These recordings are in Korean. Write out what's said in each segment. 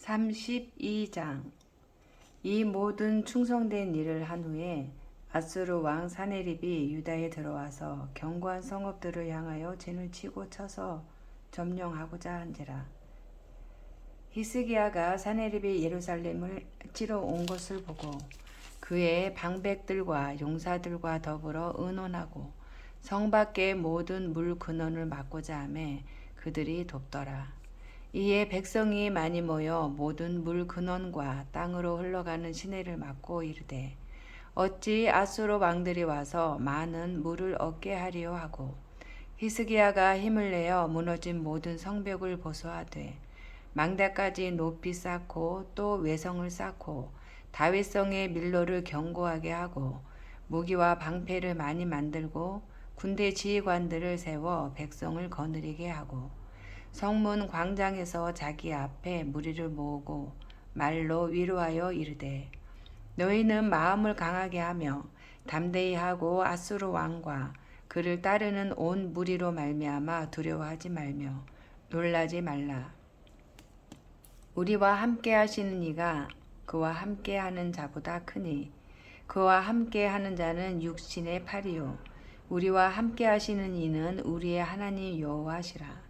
32장. 이 모든 충성된 일을 한 후에 아수르 왕 사네립이 유다에 들어와서 견고한 성읍들을 향하여 진을 치고 쳐서 점령하고자 한지라. 히스기야가 사네립이 예루살렘을 치러 온 것을 보고 그의 방백들과 용사들과 더불어 의논하고 성 밖의 모든 물 근원을 막고자 하매 그들이 돕더라. 이에 백성이 많이 모여 모든 물 근원과 땅으로 흘러가는 시내를 막고 이르되 어찌 아수르 왕들이 와서 많은 물을 얻게 하리요 하고 히스기야가 힘을 내어 무너진 모든 성벽을 보수하되 망대까지 높이 쌓고 또 외성을 쌓고 다윗성의 밀로를 견고하게 하고 무기와 방패를 많이 만들고 군대 지휘관들을 세워 백성을 거느리게 하고 성문 광장에서 자기 앞에 무리를 모으고 말로 위로하여 이르되 너희는 마음을 강하게 하며 담대히 하고 아수르 왕과 그를 따르는 온 무리로 말미암아 두려워하지 말며 놀라지 말라. 우리와 함께 하시는 이가 그와 함께 하는 자보다 크니 그와 함께 하는 자는 육신의 팔이요 우리와 함께 하시는 이는 우리의 하나님 여호와시라.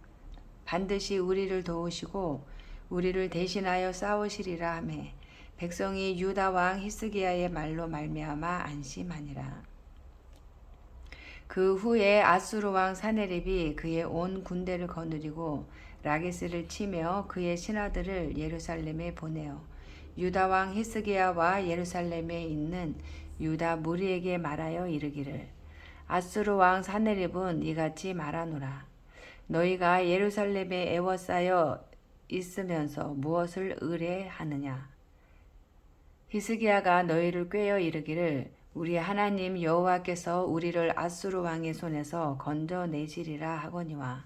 반드시 우리를 도우시고 우리를 대신하여 싸우시리라 하매 백성이 유다 왕 히스기야의 말로 말미암아 안심하니라. 그 후에 아수르 왕 사네립이 그의 온 군대를 거느리고 라게스를 치며 그의 신하들을 예루살렘에 보내어 유다 왕 히스기야와 예루살렘에 있는 유다 무리에게 말하여 이르기를 아수르 왕 사네립은 이같이 말하노라. 너희가 예루살렘에 애워싸여 있으면서 무엇을 의뢰하느냐? 히스기야가 너희를 꾀어 이르기를 우리 하나님 여호와께서 우리를 아수르 왕의 손에서 건져내시리라 하거니와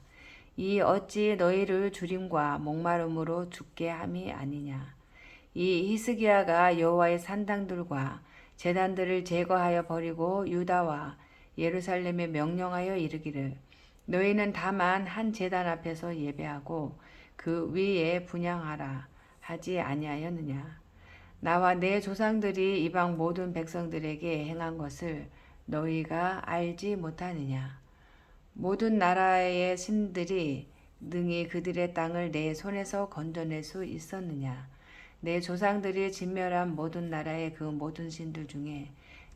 이 어찌 너희를 주림과 목마름으로 죽게 함이 아니냐? 이 히스기야가 여호와의 산당들과 제단들을 제거하여 버리고 유다와 예루살렘에 명령하여 이르기를 너희는 다만 한 제단 앞에서 예배하고 그 위에 분향하라 하지 아니하였느냐. 나와 내 조상들이 이방 모든 백성들에게 행한 것을 너희가 알지 못하느냐. 모든 나라의 신들이 능히 그들의 땅을 내 손에서 건져낼 수 있었느냐. 내 조상들이 진멸한 모든 나라의 그 모든 신들 중에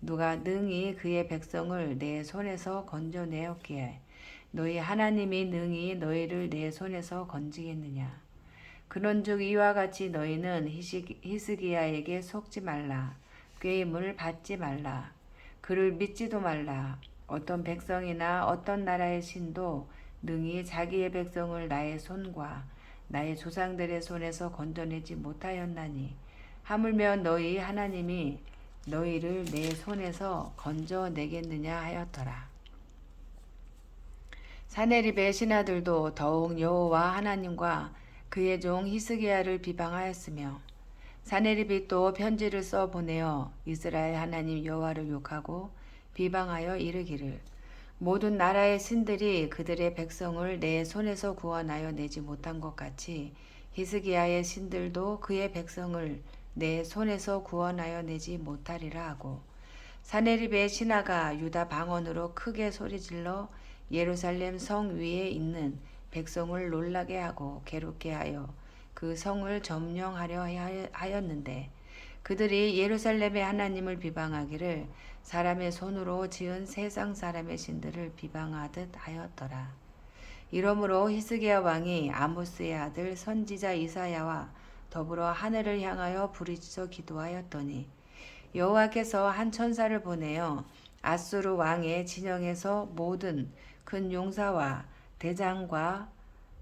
누가 능히 그의 백성을 내 손에서 건져내었기에 너희 하나님이 능히 너희를 내 손에서 건지겠느냐. 그런즉 이와 같이 너희는 히스기야에게 속지 말라. 꾀임을 받지 말라. 그를 믿지도 말라. 어떤 백성이나 어떤 나라의 신도 능히 자기의 백성을 나의 손과 나의 조상들의 손에서 건져내지 못하였나니 하물며 너희 하나님이 너희를 내 손에서 건져내겠느냐 하였더라. 사네립의 신하들도 더욱 여호와 하나님과 그의 종 히스기야를 비방하였으며 사네립이 또 편지를 써 보내어 이스라엘 하나님 여호와를 욕하고 비방하여 이르기를 모든 나라의 신들이 그들의 백성을 내 손에서 구원하여 내지 못한 것 같이 히스기야의 신들도 그의 백성을 내 손에서 구원하여 내지 못하리라 하고 사네립의 신하가 유다 방언으로 크게 소리질러 예루살렘 성 위에 있는 백성을 놀라게 하고 괴롭게 하여 그 성을 점령하려 하였는데 그들이 예루살렘의 하나님을 비방하기를 사람의 손으로 지은 세상 사람의 신들을 비방하듯 하였더라. 이러므로 히스기야 왕이 아모스의 아들 선지자 이사야와 더불어 하늘을 향하여 부르짖어 기도하였더니 여호와께서 한 천사를 보내어 아수르 왕의 진영에서 모든 큰 용사와 대장과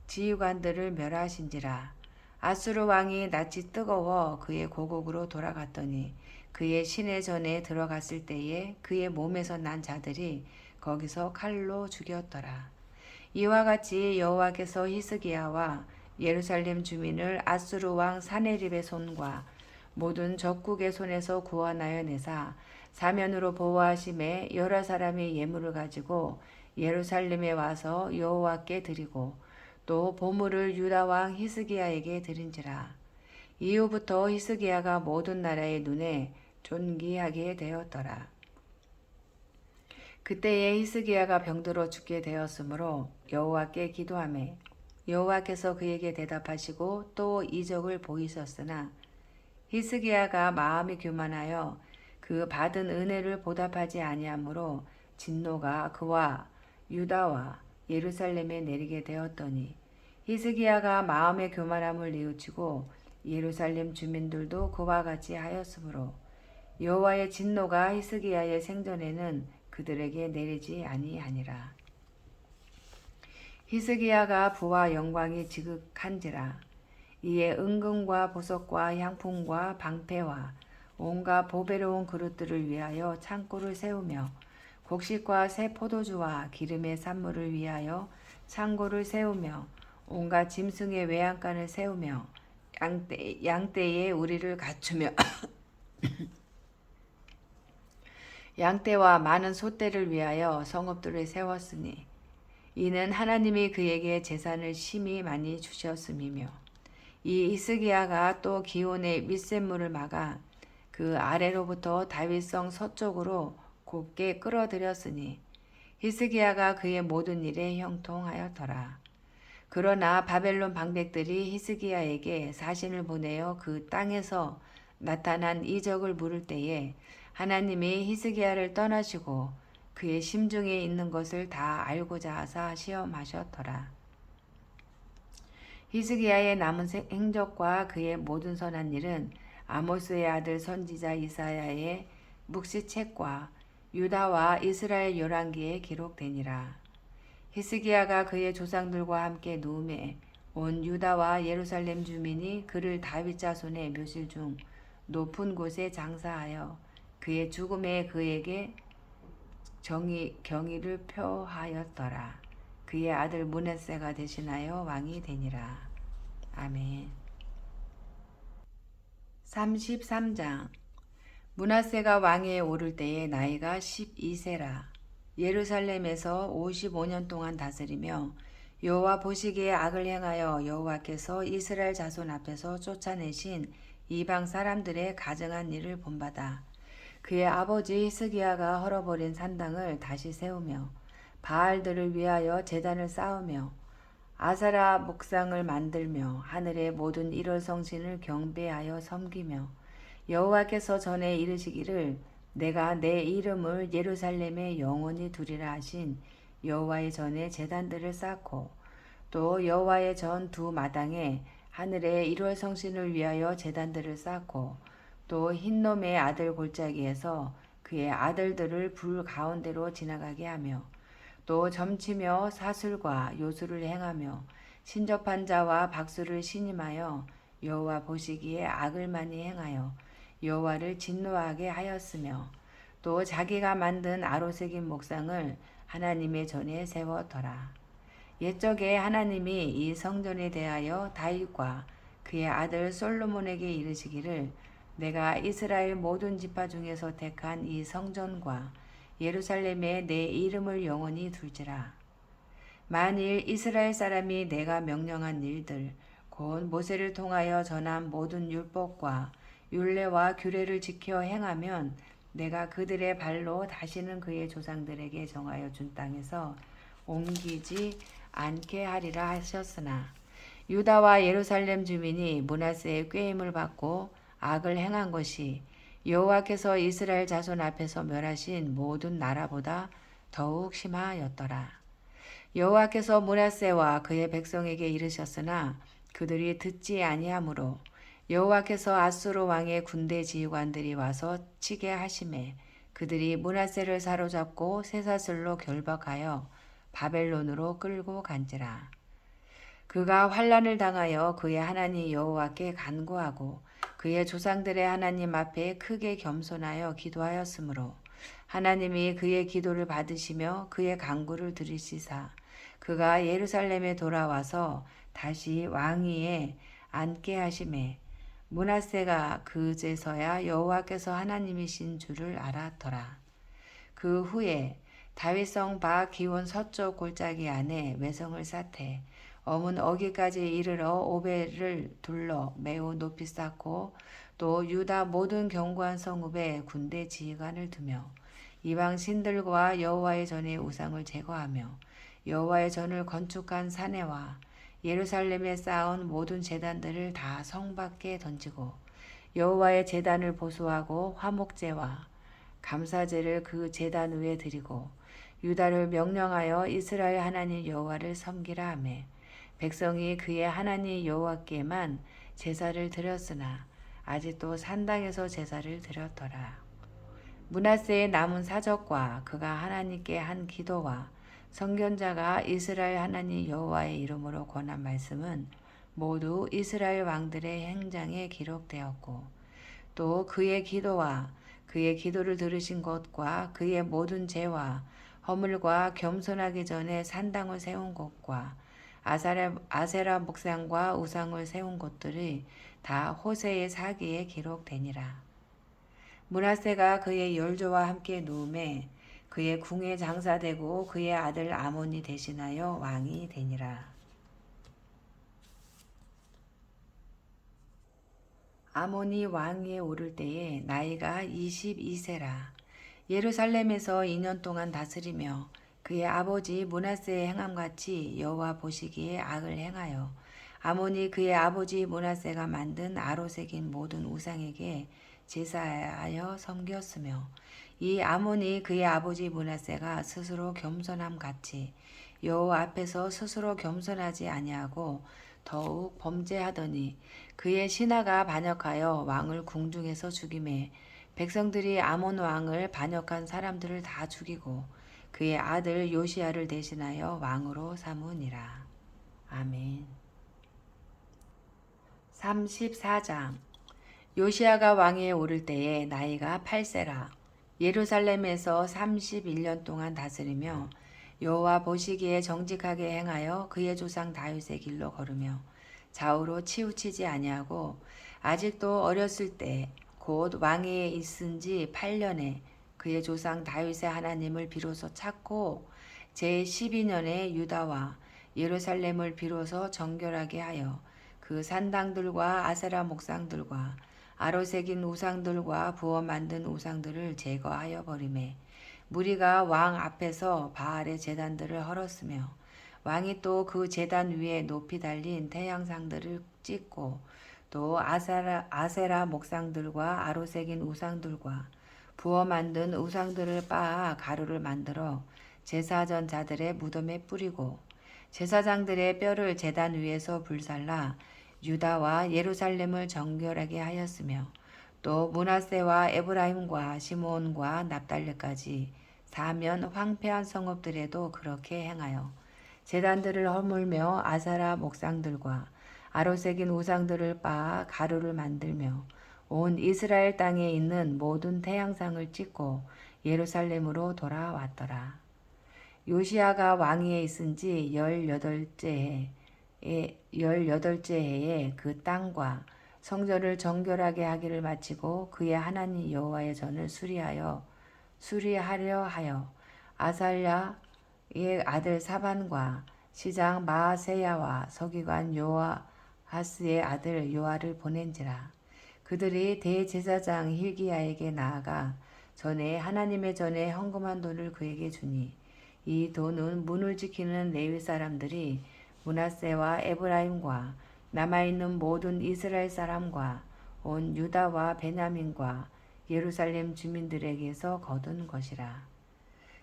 지휘관들을 멸하신지라. 아수르 왕이 낯이 뜨거워 그의 고국으로 돌아갔더니 그의 시내 전에 들어갔을 때에 그의 몸에서 난 자들이 거기서 칼로 죽였더라. 이와 같이 여호와께서 히스기야와 예루살렘 주민을 아수르 왕 사네립의 손과 모든 적국의 손에서 구원하여 내사 사면으로 보호하심에 여러 사람이 예물을 가지고 예루살렘에 와서 여호와께 드리고 또 보물을 유다 왕 히스기야에게 드린지라. 이후부터 히스기야가 모든 나라의 눈에 존귀하게 되었더라. 그때에 히스기야가 병들어 죽게 되었으므로 여호와께 기도하매 여호와께서 그에게 대답하시고 또 이적을 보이셨으나 히스기야가 마음이 교만하여 그 받은 은혜를 보답하지 아니하므로 진노가 그와 유다와 예루살렘에 내리게 되었더니 히스기야가 마음의 교만함을 뉘우치고 예루살렘 주민들도 그와 같이 하였으므로 여호와의 진노가 히스기야의 생전에는 그들에게 내리지 아니하니라. 히스기야가 부와 영광이 지극한지라. 이에 은금과 보석과 향품과 방패와 온갖 보배로운 그릇들을 위하여 창고를 세우며 곡식과 새 포도주와 기름의 산물을 위하여 창고를 세우며 온갖 짐승의 외양간을 세우며 양떼에 우리를 갖추며 양떼와 많은 소떼를 위하여 성읍들을 세웠으니 이는 하나님이 그에게 재산을 심히 많이 주셨음이며 이 히스기야가 또 기온의 밑샘물을 막아 그 아래로부터 다윗성 서쪽으로 곱게 끌어들였으니 히스기야가 그의 모든 일에 형통하였더라. 그러나 바벨론 방백들이 히스기야에게 사신을 보내어 그 땅에서 나타난 이적을 물을 때에 하나님이 히스기야를 떠나시고 그의 심중에 있는 것을 다 알고자 하사 시험하셨더라. 히스기야의 남은 행적과 그의 모든 선한 일은 아모스의 아들 선지자 이사야의 묵시책과 유다와 이스라엘 열왕기에 기록되니라. 히스기야가 그의 조상들과 함께 누움에 온 유다와 예루살렘 주민이 그를 다윗 자손의 묘실 중 높은 곳에 장사하여 그의 죽음에 그에게 경의를 표하였더라. 그의 아들 므낫세가 대신하여 왕이 되니라. 아멘. 33장. 므낫세가 왕위에 오를 때에 나이가 12세라. 예루살렘에서 55년 동안 다스리며 여호와 보시기에 악을 행하여 여호와께서 이스라엘 자손 앞에서 쫓아내신 이방 사람들의 가증한 일을 본받아 그의 아버지 히스기야가 헐어버린 산당을 다시 세우며 바알들을 위하여 제단을 쌓으며 아사라 목상을 만들며 하늘의 모든 일월성신을 경배하여 섬기며 여호와께서 전에 이르시기를 내가 내 이름을 예루살렘에 영원히 두리라 하신 여호와의 전에 제단들을 쌓고 또 여호와의 전 두 마당에 하늘의 일월성신을 위하여 제단들을 쌓고 또 흰놈의 아들 골짜기에서 그의 아들들을 불 가운데로 지나가게 하며 또 점치며 사술과 요술을 행하며 신접한 자와 박수를 신임하여 여호와 보시기에 악을 많이 행하여 여호와를 진노하게 하였으며 또 자기가 만든 아로새긴 목상을 하나님의 전에 세웠더라. 옛적에 하나님이 이 성전에 대하여 다윗과 그의 아들 솔로몬에게 이르시기를 내가 이스라엘 모든 지파 중에서 택한 이 성전과 예루살렘에 내 이름을 영원히 둘지라. 만일 이스라엘 사람이 내가 명령한 일들 곧 모세를 통하여 전한 모든 율법과 율례와 규례를 지켜 행하면 내가 그들의 발로 다시는 그의 조상들에게 정하여 준 땅에서 옮기지 않게 하리라 하셨으나 유다와 예루살렘 주민이 므낫세의 꾀임을 받고 악을 행한 것이 여호와께서 이스라엘 자손 앞에서 멸하신 모든 나라보다 더욱 심하였더라. 여호와께서 므낫세와 그의 백성에게 이르셨으나 그들이 듣지 아니하므로 여호와께서 아수르 왕의 군대 지휘관들이 와서 치게 하심에 그들이 므낫세를 사로잡고 쇠사슬로 결박하여 바벨론으로 끌고 간지라. 그가 환난을 당하여 그의 하나님 여호와께 간구하고 그의 조상들의 하나님 앞에 크게 겸손하여 기도하였으므로 하나님이 그의 기도를 받으시며 그의 간구를 들으시사 그가 예루살렘에 돌아와서 다시 왕위에 앉게 하심에 므낫세가 그제서야 여호와께서 하나님이신 줄을 알았더라. 그 후에 다윗성 바 기온 서쪽 골짜기 안에 외성을 쌓되 엄은 어기까지 이르러 오벨을 둘러 매우 높이 쌓고 또 유다 모든 견고한 성읍에 군대 지휘관을 두며 이방 신들과 여호와의 전의 우상을 제거하며 여호와의 전을 건축한 사내와 예루살렘에 쌓은 모든 제단들을 다 성 밖에 던지고 여호와의 제단을 보수하고 화목제와 감사제를 그 제단 위에 드리고 유다를 명령하여 이스라엘 하나님 여호와를 섬기라 하매 백성이 그의 하나님 여호와께만 제사를 드렸으나 아직도 산당에서 제사를 드렸더라. 므낫세의 남은 사적과 그가 하나님께 한 기도와 선견자가 이스라엘 하나님 여호와의 이름으로 권한 말씀은 모두 이스라엘 왕들의 행장에 기록되었고 또 그의 기도와 그의 기도를 들으신 것과 그의 모든 죄와 허물과 겸손하기 전에 산당을 세운 곳과 아세라 목상과 우상을 세운 곳들이 다 호세의 사기에 기록되니라. 므낫세가 그의 열조와 함께 누움에 그의 궁에 장사되고 그의 아들 아몬이 대신하여 왕이 되니라. 아몬이 왕위에 오를 때에 나이가 22세라. 예루살렘에서 2년 동안 다스리며 그의 아버지 므낫세의 행함같이 여호와 보시기에 악을 행하여 아몬이 그의 아버지 므낫세가 만든 아로새긴 모든 우상에게 제사하여 섬겼으며 이 아몬이 그의 아버지 므낫세가 스스로 겸손함 같이 여호와 앞에서 스스로 겸손하지 아니하고 더욱 범죄하더니 그의 신하가 반역하여 왕을 궁중에서 죽이매 백성들이 아몬 왕을 반역한 사람들을 다 죽이고 그의 아들 요시야를 대신하여 왕으로 삼으니라. 아멘. 34장. 요시야가 왕위에 오를 때에 나이가 8세라. 예루살렘에서 31년 동안 다스리며 여호와 보시기에 정직하게 행하여 그의 조상 다윗의 길로 걸으며 좌우로 치우치지 아니하고 아직도 어렸을 때 곧 왕위에 있은 지 8년에 그의 조상 다윗의 하나님을 비로소 찾고 제12년에 유다와 예루살렘을 비로소 정결하게 하여 그 산당들과 아세라 목상들과 아로새긴 우상들과 부어 만든 우상들을 제거하여 버리매 무리가 왕 앞에서 바알의 제단들을 헐었으며 왕이 또 그 제단 위에 높이 달린 태양상들을 찍고 또 아세라 목상들과 아로새긴 우상들과 부어 만든 우상들을 빻아 가루를 만들어 제사전 자들의 무덤에 뿌리고 제사장들의 뼈를 제단 위에서 불살라 유다와 예루살렘을 정결하게 하였으며 또 므낫세와 에브라임과 시므온과 납달리까지 사면 황폐한 성읍들에도 그렇게 행하여 제단들을 허물며 아사라 목상들과 아로새긴 우상들을 빻아 가루를 만들며 온 이스라엘 땅에 있는 모든 태양상을 찍고 예루살렘으로 돌아왔더라. 요시야가 왕위에 있은 지 18째 해에 그 땅과 성전을 정결하게 하기를 마치고 그의 하나님 여호와의 전을 수리하려 하여 아살랴의 아들 사반과 시장 마세야와 서기관 요아하스의 아들 요아를 보낸지라. 그들이 대제사장 hil기야에게 나아가 전에 하나님의 전에 헌금한 돈을 그에게 주니 이 돈은 문을 지키는 레위 사람들이 므낫세와 에브라임과 남아있는 모든 이스라엘 사람과 온 유다와 베냐민과 예루살렘 주민들에게서 거둔 것이라.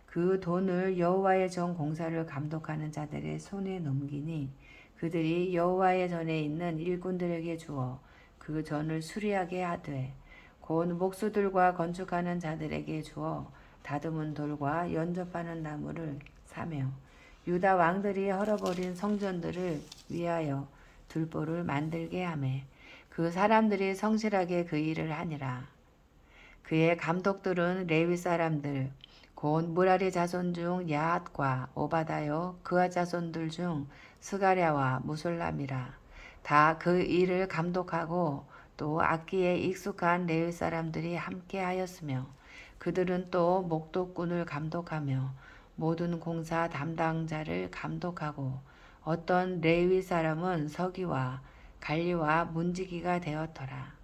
그 돈을 여호와의 전 공사를 감독하는 자들의 손에 넘기니 그들이 여호와의 전에 있는 일꾼들에게 주어 그 전을 수리하게 하되 곧 목수들과 건축하는 자들에게 주어 다듬은 돌과 연접하는 나무를 사며 유다 왕들이 헐어버린 성전들을 위하여 둘보를 만들게 하매 그 사람들이 성실하게 그 일을 하니라. 그의 감독들은 레위 사람들 곧 무라리 자손 중 야앗과 오바다요 그와 자손들 중 스가랴와 무솔람이라. 다 그 일을 감독하고 또 악기에 익숙한 레위 사람들이 함께 하였으며 그들은 또 목독꾼을 감독하며 모든 공사 담당자를 감독하고 어떤 레위 사람은 서기와 관리와 문지기가 되었더라.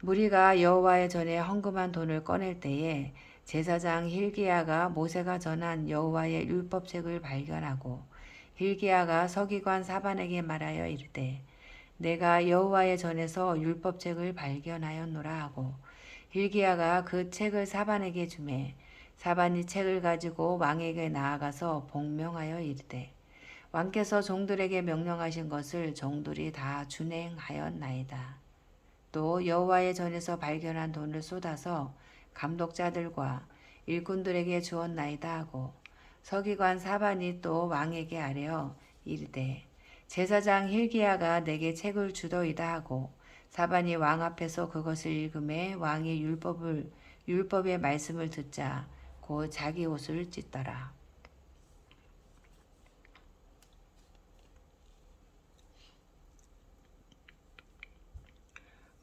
무리가 여호와의 전에 헌금한 돈을 꺼낼 때에 제사장 힐기야가 모세가 전한 여호와의 율법책을 발견하고 힐기야가 서기관 사반에게 말하여 이르되 내가 여호와의 전에서 율법책을 발견하였노라 하고 힐기야가 그 책을 사반에게 주매 사반이 책을 가지고 왕에게 나아가서 복명하여 이르되 왕께서 종들에게 명령하신 것을 종들이 다 준행하였나이다. 또 여호와의 전에서 발견한 돈을 쏟아서 감독자들과 일꾼들에게 주었나이다 하고 서기관 사반이 또 왕에게 아뢰어 이르되 제사장 힐기야가 내게 책을 주더이다 하고 사반이 왕 앞에서 그것을 읽음에 왕이 율법의 말씀을 듣자 곧 자기 옷을 찢더라.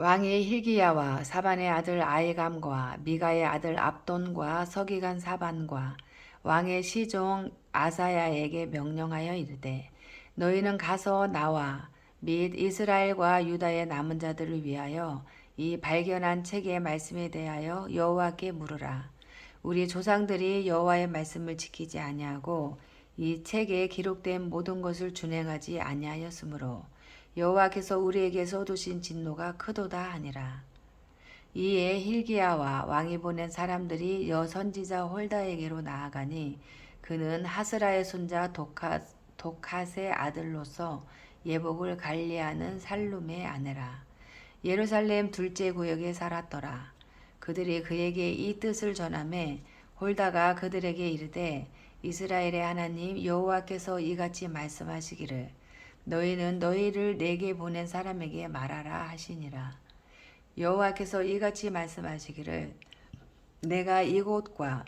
왕이 힐기야와 사반의 아들 아히감과 미가의 아들 압돈과 서기관 사반과 왕의 시종 아사야에게 명령하여 이르되 너희는 가서 나와 및 이스라엘과 유다의 남은 자들을 위하여 이 발견한 책의 말씀에 대하여 여호와께 물으라. 우리 조상들이 여호와의 말씀을 지키지 아니하고 이 책에 기록된 모든 것을 준행하지 아니하였으므로 여호와께서 우리에게 쏟으신 진노가 크도다 하니라. 이에 힐기야와 왕이 보낸 사람들이 여선지자 홀다에게로 나아가니 그는 하스라의 손자 독핫의 아들로서 예복을 관리하는 살룸의 아내라. 예루살렘 둘째 구역에 살았더라. 그들이 그에게 이 뜻을 전하매 홀다가 그들에게 이르되 이스라엘의 하나님 여호와께서 이같이 말씀하시기를 너희는 너희를 내게 보낸 사람에게 말하라 하시니라. 여호와께서 이같이 말씀하시기를 내가 이곳과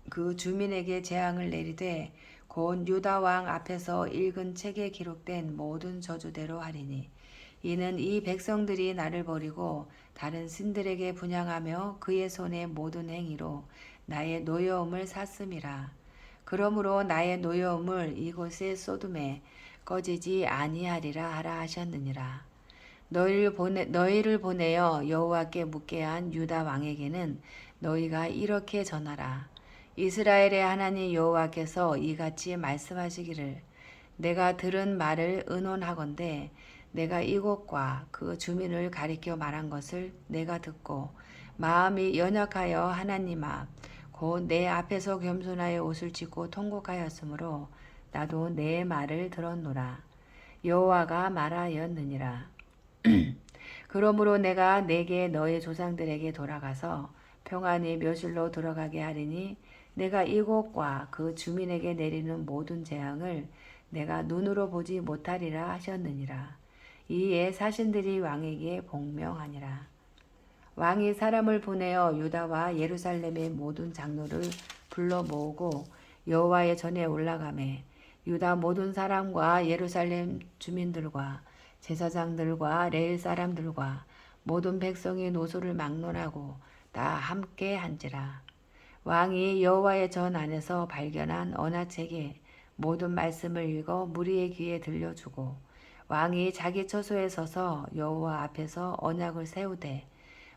그 주민에게 재앙을 내리되 곧 유다 왕 앞에서 읽은 책에 기록된 모든 저주대로 하리니 이는 이 백성들이 나를 버리고 다른 신들에게 분향하며 그의 손의 모든 행위로 나의 노여움을 샀음이라. 그러므로 나의 노여움을 이곳에 쏟음에 꺼지지 아니하리라 하라 하셨느니라. 너희를 보내어 여호와께 묻게 한 유다 왕에게는 너희가 이렇게 전하라. 이스라엘의 하나님 여호와께서 이같이 말씀하시기를 내가 들은 말을 의논하건대 내가 이곳과 그 주민을 가리켜 말한 것을 내가 듣고 마음이 연약하여 하나님 앞 곧 내 앞에서 겸손하여 옷을 찢고 통곡하였으므로 나도 내 말을 들었노라. 여호와가 말하였느니라. 그러므로 내가 내게 너의 조상들에게 돌아가서 평안히 묘실로 들어가게 하리니 내가 이곳과 그 주민에게 내리는 모든 재앙을 내가 눈으로 보지 못하리라 하셨느니라. 이에 사신들이 왕에게 복명하니라. 왕이 사람을 보내어 유다와 예루살렘의 모든 장로를 불러 모으고 여호와의 전에 올라가매 유다 모든 사람과 예루살렘 주민들과 제사장들과 레일 사람들과 모든 백성이 노소를 막론하고 다 함께 한지라. 왕이 여호와의 전 안에서 발견한 언화책에 모든 말씀을 읽어 무리의 귀에 들려주고 왕이 자기 처소에 서서 여호와 앞에서 언약을 세우되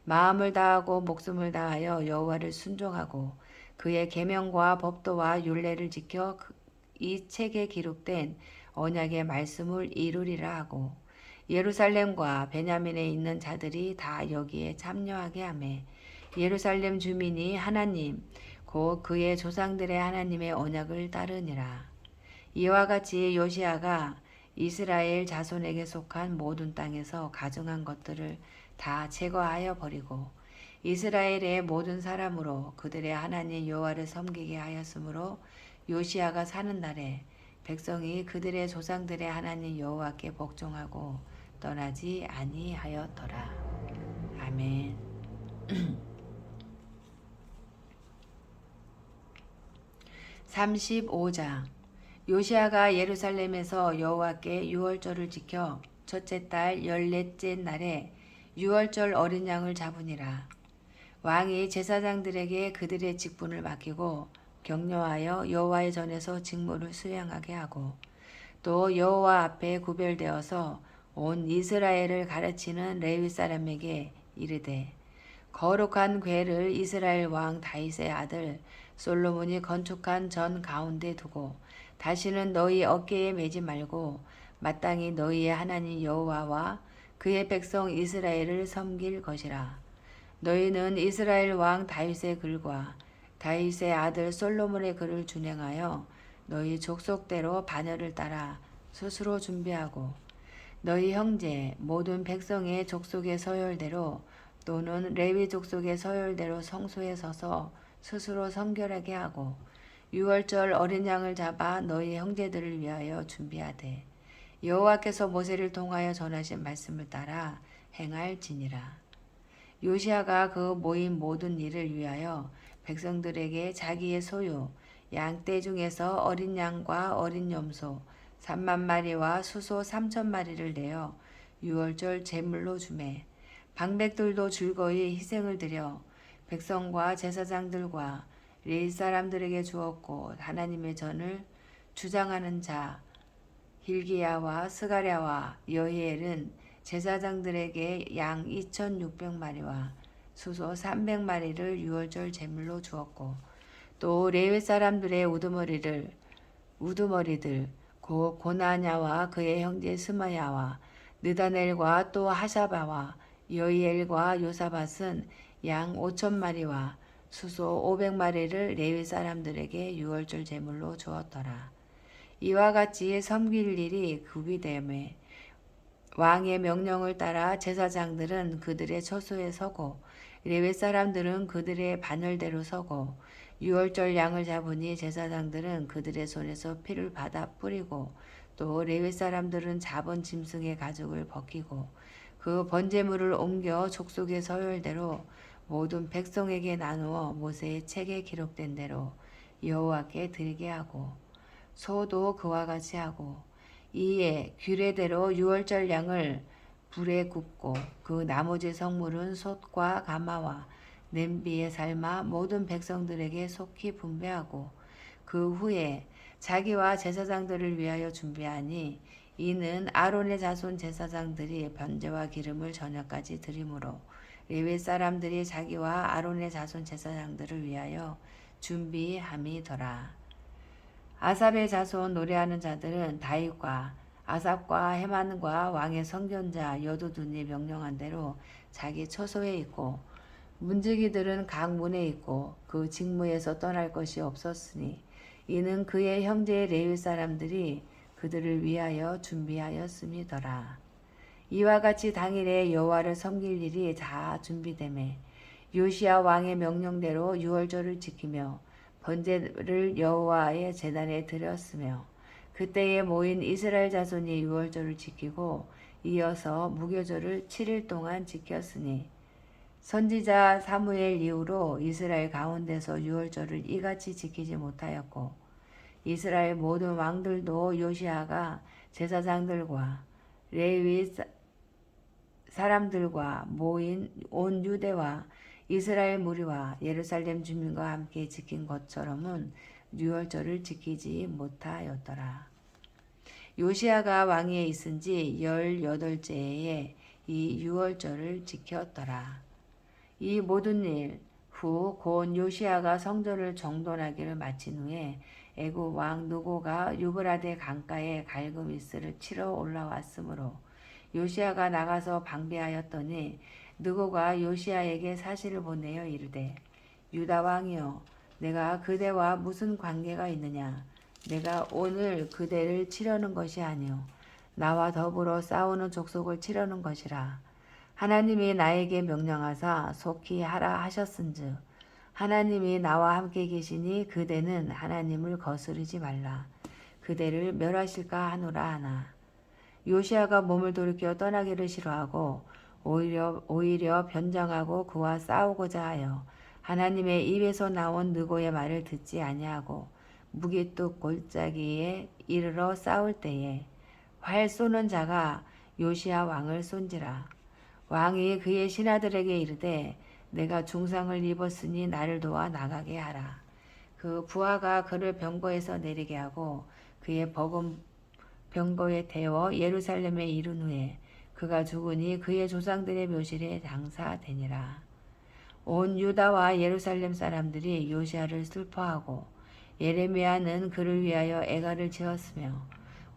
마음을 다하고 목숨을 다하여 여호와를 순종하고 그의 계명과 법도와 율례를 지켜 이 책에 기록된 언약의 말씀을 이루리라 하고 예루살렘과 베냐민에 있는 자들이 다 여기에 참여하게 하매 예루살렘 주민이 하나님 곧 그의 조상들의 하나님의 언약을 따르니라. 이와 같이 요시아가 이스라엘 자손에게 속한 모든 땅에서 가증한 것들을 다 제거하여 버리고 이스라엘의 모든 사람으로 그들의 하나님 여호와를 섬기게 하였으므로 요시아가 사는 날에 백성이 그들의 조상들의 하나님 여호와께 복종하고 떠나지 아니하였더라. 아멘. 35장 요시아가 예루살렘에서 여호와께 유월절을 지켜 첫째 달 14째 날에 유월절 어린 양을 잡으니라. 왕이 제사장들에게 그들의 직분을 맡기고 격려하여 여호와의 전에서 직무를 수행하게 하고 또 여호와 앞에 구별되어서 온 이스라엘을 가르치는 레위 사람에게 이르되 거룩한 궤를 이스라엘 왕 다윗의 아들 솔로몬이 건축한 전 가운데 두고 다시는 너희 어깨에 매지 말고 마땅히 너희의 하나님 여호와와 그의 백성 이스라엘을 섬길 것이라. 너희는 이스라엘 왕 다윗의 글과 다윗의 아들 솔로몬의 글을 준행하여 너희 족속대로 반열을 따라 스스로 준비하고 너희 형제 모든 백성의 족속의 서열대로 또는 레위 족속의 서열대로 성소에 서서 스스로 성결하게 하고 유월절 어린 양을 잡아 너희 형제들을 위하여 준비하되 여호와께서 모세를 통하여 전하신 말씀을 따라 행할지니라. 요시아가 그 모인 모든 일을 위하여 백성들에게 자기의 소유 양떼 중에서 어린 양과 어린 염소 3만 마리와 수소 3천 마리를 내어 유월절 제물로 주매 방백들도 즐거이 희생을 드려 백성과 제사장들과 레위 사람들에게 주었고 하나님의 전을 주장하는 자 hil기야와 스가랴와 여히엘은 제사장들에게 양 2,600마리와 수소 300마리를 유월절 제물로 주었고 또 레위 사람들의 우두머리들 곧 고나냐와 그의 형제 스마야와 느다넬과 또 하샤바와 여히엘과 요사밧은 양 5,000마리와 수소 500마리를 레위 사람들에게 유월절 제물로 주었더라. 이와 같이 섬길 일이 구비되매 왕의 명령을 따라 제사장들은 그들의 처소에 서고 레위 사람들은 그들의 반열대로 서고 유월절 양을 잡으니 제사장들은 그들의 손에서 피를 받아 뿌리고 또 레위 사람들은 잡은 짐승의 가죽을 벗기고 그 번제물을 옮겨 족속의 서열대로 모든 백성에게 나누어 모세의 책에 기록된 대로 여호와께 드리게 하고 소도 그와 같이 하고 이에 규례대로 유월절 양을 불에 굽고 그 나머지 성물은 솥과 가마와 냄비에 삶아 모든 백성들에게 속히 분배하고 그 후에 자기와 제사장들을 위하여 준비하니 이는 아론의 자손 제사장들이 번제와 기름을 저녁까지 드리므로 레위 사람들이 자기와 아론의 자손 제사장들을 위하여 준비함이더라. 아삽의 자손 노래하는 자들은 다윗과 아삽과 헤만과 왕의 선견자 여두둔이 명령한 대로 자기 처소에 있고 문지기들은 각 문에 있고 그 직무에서 떠날 것이 없었으니 이는 그의 형제의 레위 사람들이 그들을 위하여 준비하였음이더라. 이와 같이 당일에 여호와를 섬길 일이 다 준비되매 요시야 왕의 명령대로 유월절을 지키며 번제를 여호와의 제단에 드렸으며 그때에 모인 이스라엘 자손이 유월절을 지키고 이어서 무교절을 7일 동안 지켰으니 선지자 사무엘 이후로 이스라엘 가운데서 유월절을 이같이 지키지 못하였고 이스라엘 모든 왕들도 요시아가 제사장들과 레위 사람들과 모인 온 유대와 이스라엘 무리와 예루살렘 주민과 함께 지킨 것처럼은 유월절을 지키지 못하였더라. 요시아가 왕위에 있은 지 18째 해에 이 유월절을 지켰더라. 이 모든 일 후 곧 요시아가 성전을 정돈하기를 마친 후에 애굽 왕 느고가 유브라데 강가에 갈그미스를 치러 올라왔으므로 요시아가 나가서 방비하였더니 느고가 요시아에게 사실을 보내어 이르되 유다 왕이여 내가 그대와 무슨 관계가 있느냐 내가 오늘 그대를 치려는 것이 아니요 나와 더불어 싸우는 족속을 치려는 것이라. 하나님이 나에게 명령하사 속히 하라 하셨은즉 하나님이 나와 함께 계시니 그대는 하나님을 거스르지 말라. 그대를 멸하실까 하노라 하나. 요시아가 몸을 돌이켜 떠나기를 싫어하고 오히려 변장하고 그와 싸우고자 하여 하나님의 입에서 나온 느고의 말을 듣지 아니하고 무기뚝 골짜기에 이르러 싸울 때에 활 쏘는 자가 요시아 왕을 쏜지라. 왕이 그의 신하들에게 이르되 내가 중상을 입었으니 나를 도와 나가게 하라. 그 부하가 그를 병거에서 내리게 하고 그의 병거에 태워 예루살렘에 이른 후에 그가 죽으니 그의 조상들의 묘실에 장사되니라. 온 유다와 예루살렘 사람들이 요시야를 슬퍼하고 예레미야는 그를 위하여 애가를 지었으며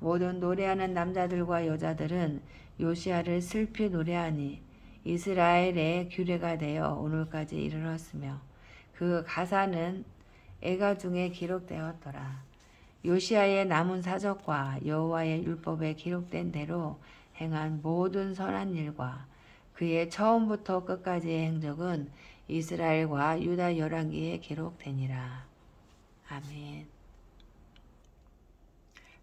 모든 노래하는 남자들과 여자들은 요시야를 슬피 노래하니 이스라엘의 규례가 되어 오늘까지 이르렀으며 그 가사는 애가 중에 기록되었더라. 요시야의 남은 사적과 여호와의 율법에 기록된 대로 행한 모든 선한 일과 그의 처음부터 끝까지의 행적은 이스라엘과 유다 열왕기에 기록되니라. 아멘.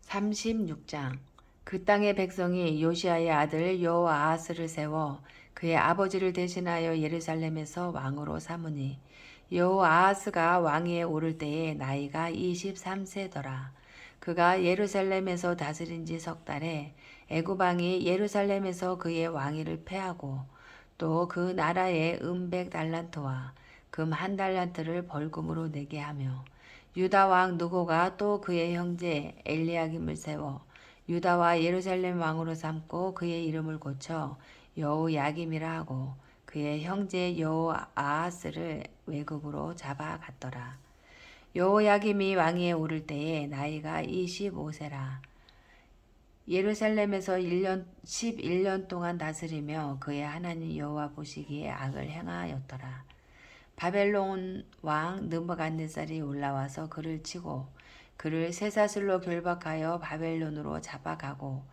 36장. 그 땅의 백성이 요시야의 아들 여호아하스를 세워 그의 아버지를 대신하여 예루살렘에서 왕으로 삼으니 여호아하스가 왕위에 오를 때에 나이가 23세더라. 그가 예루살렘에서 다스린 지 석 달에 애굽 왕이 예루살렘에서 그의 왕위를 패하고 또 그 나라에 100달란트와 금 1달란트를 벌금으로 내게 하며 유다 왕 누고가 또 그의 형제 엘리야김을 세워 유다와 예루살렘 왕으로 삼고 그의 이름을 고쳐 여호야김이라 하고 그의 형제 여호아하스를 외국으로 잡아갔더라. 여호야김이 왕위에 오를 때에 나이가 25세라. 예루살렘에서 11년 동안 다스리며 그의 하나님 여호와 보시기에 악을 행하였더라. 바벨론 왕 느부갓네살이 올라와서 그를 치고 그를 쇠사슬로 결박하여 바벨론으로 잡아가고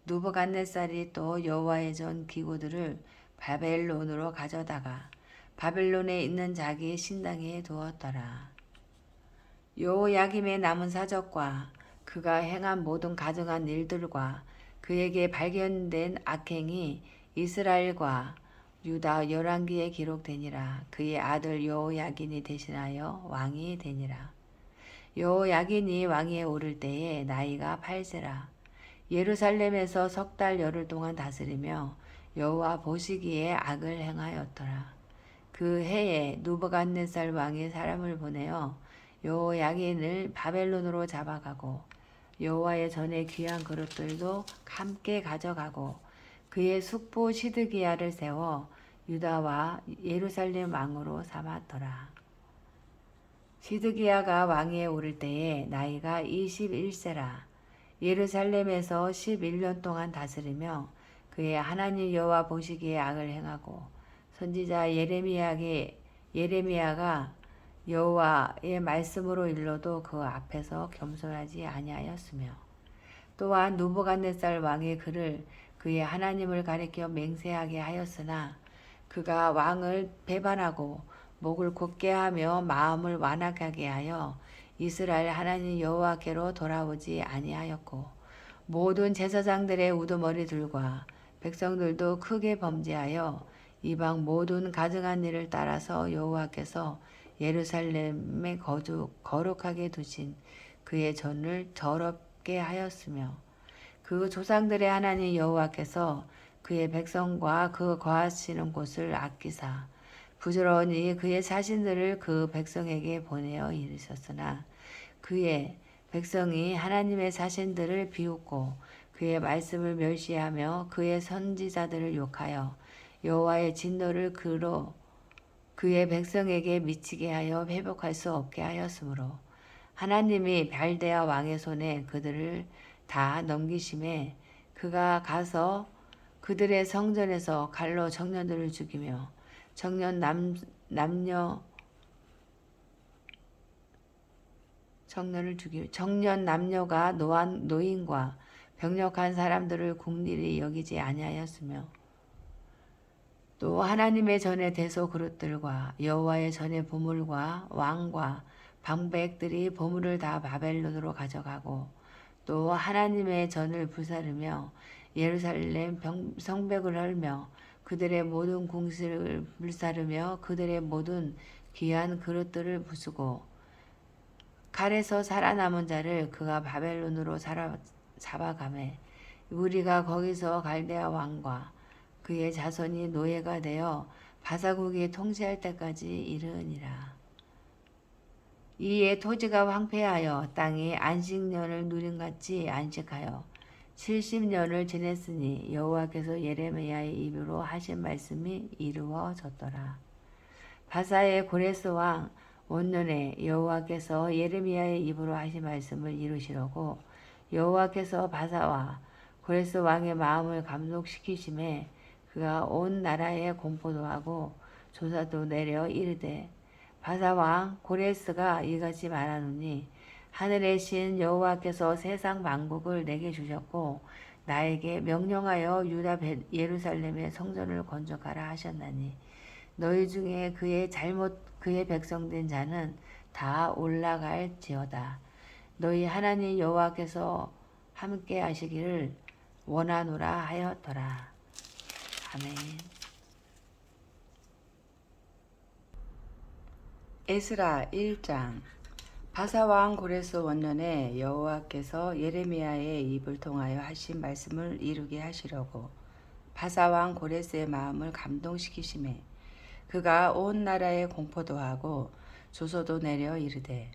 느부갓네살이 또 여호와의 전 기구들을 바벨론으로 가져다가 바벨론에 있는 자기 신당에 두었더라. 여호야김의 남은 사적과 그가 행한 모든 가증한 일들과 그에게 발견된 악행이 이스라엘과 유다 열왕기에 기록되니라. 그의 아들 여호야긴이 대신하여 왕이 되니라. 여호야긴이 왕위에 오를 때에 나이가 8세라. 예루살렘에서 석 달 열흘 동안 다스리며 여호와 보시기에 악을 행하였더라. 그 해에 느부갓네살 왕이 사람을 보내어 여호야긴을 바벨론으로 잡아가고 여호와의 전에 귀한 그릇들도 함께 가져가고 그의 숙부 시드기야를 세워 유다와 예루살렘 왕으로 삼았더라. 시드기야가 왕위에 오를 때에 나이가 21세라. 예루살렘에서 11년 동안 다스리며 그의 하나님 여호와 보시기에 악을 행하고 선지자 예레미야가 여호와의 말씀으로 일러도 그 앞에서 겸손하지 아니하였으며 또한 느부갓네살 왕이 그를 그의 하나님을 가리켜 맹세하게 하였으나 그가 왕을 배반하고 목을 굳게 하며 마음을 완악하게 하여 이스라엘 하나님 여호와께로 돌아오지 아니하였고 모든 제사장들의 우두머리들과 백성들도 크게 범죄하여 이방 모든 가증한 일을 따라서 여호와께서 예루살렘에 거룩하게 두신 그의 전을 더럽게 하였으며 그 조상들의 하나님 여호와께서 그의 백성과 그 거하시는 곳을 아끼사 부지런히 그의 자신들을 그 백성에게 보내어 이르셨으나 그의 백성이 하나님의 자신들을 비웃고 그의 말씀을 멸시하며 그의 선지자들을 욕하여 여호와의 진노를 그의 백성에게 미치게 하여 회복할 수 없게 하였으므로 하나님이 발데아 왕의 손에 그들을 다 넘기심에 그가 가서 그들의 성전에서 칼로 청년들을 죽이며 청년 남녀가 노인과 병력한 사람들을 국리를 여기지 아니하였으며 또 하나님의 전에 대소 그릇들과 여호와의 전에 보물과 왕과 방백들이 보물을 다 바벨론으로 가져가고 또 하나님의 전을 불사르며 예루살렘 성벽을 헐며 그들의 모든 궁실을 불사르며 그들의 모든 귀한 그릇들을 부수고 칼에서 살아남은 자를 그가 바벨론으로 잡아가매 우리가 거기서 갈대아 왕과 그의 자손이 노예가 되어 바사국이 통치할 때까지 이르니라. 이에 토지가 황폐하여 땅이 안식년을 누림같이 안식하여 70년을 지냈으니 여호와께서 예레미야의 입으로 하신 말씀이 이루어졌더라. 바사의 고레스 왕 원년에 여호와께서 예레미야의 입으로 하신 말씀을 이루시려고 여호와께서 바사와 고레스 왕의 마음을 감동시키심에 그가 온 나라에 공포도 하고 조사도 내려 이르되 바사 왕 고레스가 이같이 말하노니 하늘의 신 여호와께서 세상 만국을 내게 주셨고 나에게 명령하여 유다 예루살렘의 성전을 건축하라 하셨나니 너희 중에 그의 백성된 자는 다 올라갈지어다. 너희 하나님 여호와께서 함께 하시기를 원하노라 하였더라. 아멘. 에스라 1장. 바사왕 고레스 원년에 여호와께서 예레미야의 입을 통하여 하신 말씀을 이루게 하시려고 바사왕 고레스의 마음을 감동시키심에 그가 온 나라에 공포도 하고 조소도 내려 이르되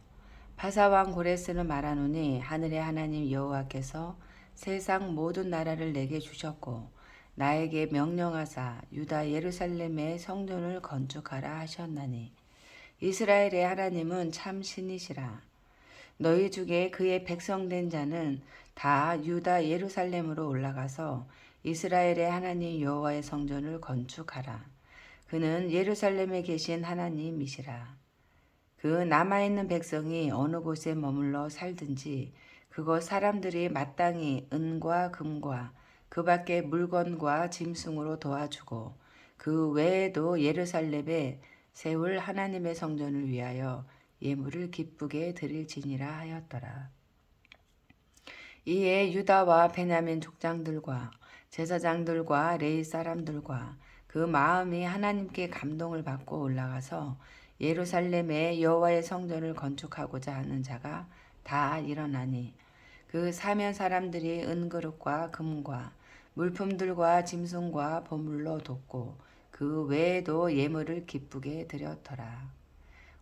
바사왕 고레스는 말하노니 하늘의 하나님 여호와께서 세상 모든 나라를 내게 주셨고 나에게 명령하사 유다 예루살렘의 성전을 건축하라 하셨나니 이스라엘의 하나님은 참 신이시라. 너희 중에 그의 백성된 자는 다 유다 예루살렘으로 올라가서 이스라엘의 하나님 여호와의 성전을 건축하라. 그는 예루살렘에 계신 하나님이시라. 그 남아있는 백성이 어느 곳에 머물러 살든지 그곳 사람들이 마땅히 은과 금과 그 밖의 물건과 짐승으로 도와주고 그 외에도 예루살렘에 세울 하나님의 성전을 위하여 예물을 기쁘게 드릴지니라 하였더라. 이에 유다와 베냐민 족장들과 제사장들과 레위 사람들과 그 마음이 하나님께 감동을 받고 올라가서 예루살렘에 여호와의 성전을 건축하고자 하는 자가 다 일어나니 그 사면 사람들이 은그릇과 금과 물품들과 짐승과 보물로 돕고 그 외에도 예물을 기쁘게 드렸더라.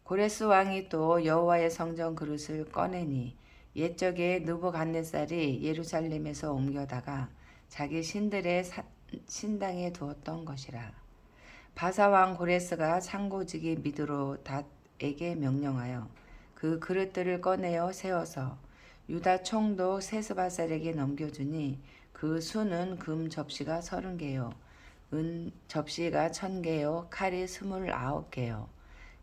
고레스 왕이 또 여호와의 성전 그릇을 꺼내니 옛적에 느부갓네살이 예루살렘에서 옮겨다가 자기 신들의 신당에 두었던 것이라. 바사왕 고레스가 창고지기 미드로닷에게 명령하여 그 그릇들을 꺼내어 세워서 유다 총독 세스바살에게 넘겨주니 그 수는 금 접시가 30개요 은 접시가 1000개요 칼이 29개요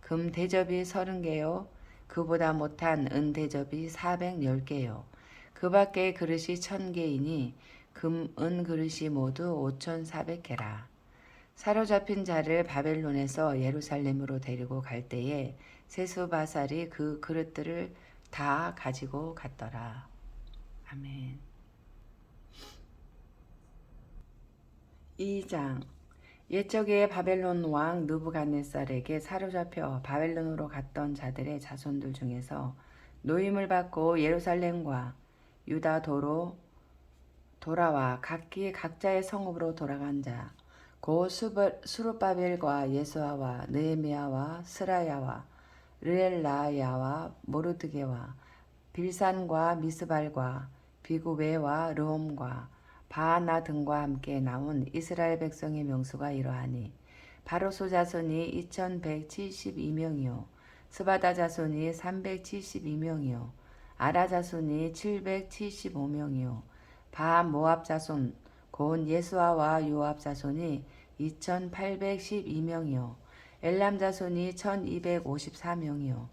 금 대접이 30개요 그보다 못한 은 대접이 410개요 그 밖에 그릇이 1000개이니 금, 은 그릇이 모두 5400개라. 사로잡힌 자를 바벨론에서 예루살렘으로 데리고 갈 때에 세스바살이 그 그릇들을 다 가지고 갔더라. 아멘. 2장. 옛적에 바벨론 왕 느부갓네살에게 사로잡혀 바벨론으로 갔던 자들의 자손들 중에서 노임을 받고 예루살렘과 유다도로 돌아와 각기 각자의 성읍으로 돌아간 자, 곧 수르바벨과 예수아와 느헤미야와 스라야와 르엘라야와 모르드게와 빌산과 미스발과 비구베와 르홈과 바하나 등과 함께 나온 이스라엘 백성의 명수가 이러하니 바로소 자손이 2172명이요 스바다 자손이 372명이요 아라 자손이 775명이요 바 모압 자손 곧 예수아와 요압 자손이 2812명이요 엘람 자손이 1254명이요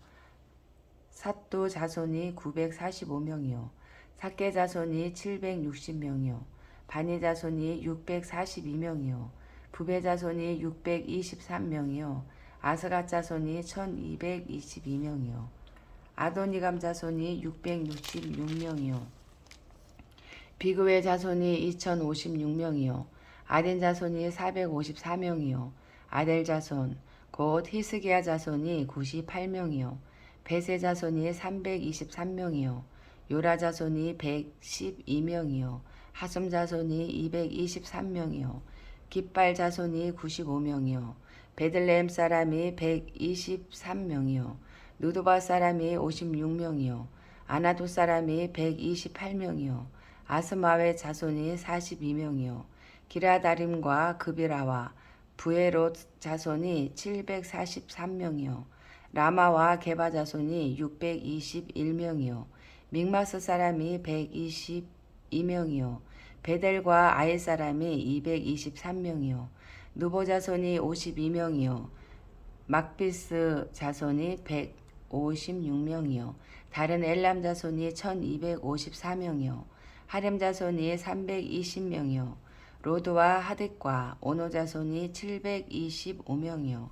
삿도 자손이 945명이요 삭게 자손이 760명이요 바니 자손이 642명이요 부베 자손이 623명이요 아스갓 자손이 1222명이요 아도니감 자손이 666명이요 비그웨 자손이 2056명이요 아덴 자손이 454명이요 아델 자손 곧 히스기야 자손이 98명이요 베세 자손이 323명이요 요라 자손이 112명이요 하숨 자손이 223명이요 깃발 자손이 95명이요 베들레헴 사람이 123명이요 누드바 사람이 56명이요 아나도 사람이 128명이요 아스마의 자손이 42명이요 기라다림과 그비라와 부에롯 자손이 743명이요 라마와 게바 자손이 621명이요 믹마스 사람이 122명이요 베델과 아이 사람이 223명이요 누보 자손이 52명이요 막비스 자손이 156명이요 다른 엘람 자손이 1254명이요 하렘 자손이 320명이요 로드와 하뎃과 오노 자손이 725명이요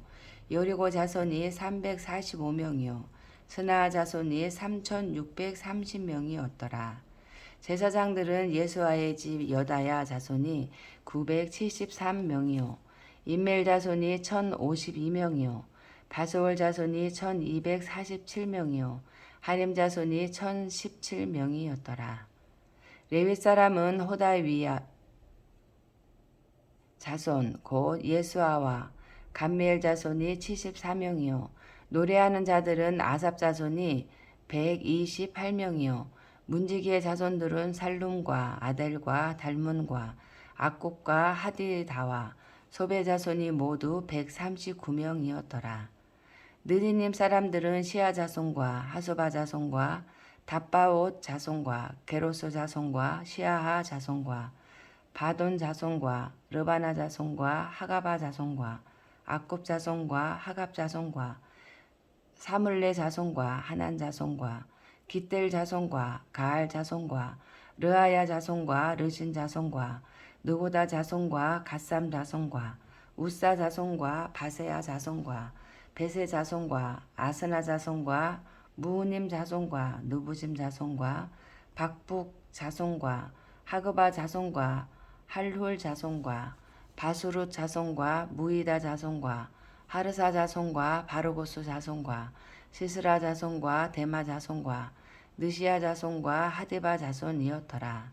여리고 자손이 345명이요 스나 자손이 3630명이었더라. 제사장들은 예수아의 집 여다야 자손이 973명이요 임멜 자손이 1052명이요 바소월 자손이 1247명이요 하렘 자손이 1017명이었더라. 레위 사람은 호다위야 자손 곧 예수아와 감미엘 자손이 74명이요 노래하는 자들은 아삽 자손이 128명이요 문지기의 자손들은 살룸과 아델과 달문과 악굽과 하디다와 소베 자손이 모두 139명이었더라. 느디님 사람들은 시아 자손과 하소바 자손과 답바옷 자손과 게로소 자손과 시아하 자손과 바돈 자손과 르바나 자손과 하가바 자손과 악굽 자손과 하갑 자손과 사물레 자손과 하난 자손과 깃델 자손과 가알 자손과 르아야 자손과 르신 자손과 느고다 자손과 갓삼 자손과 우사 자손과 바세야 자손과 베세 자손과 아스나 자손과 무우님 자손과 느부심 자손과 박북 자손과 하그바 자손과 할훌 자손과 바수룻 자손과 무이다 자손과 하르사 자손과 바르고스 자손과 시스라 자손과 데마 자손과 느시아 자손과 하디바 자손이었더라.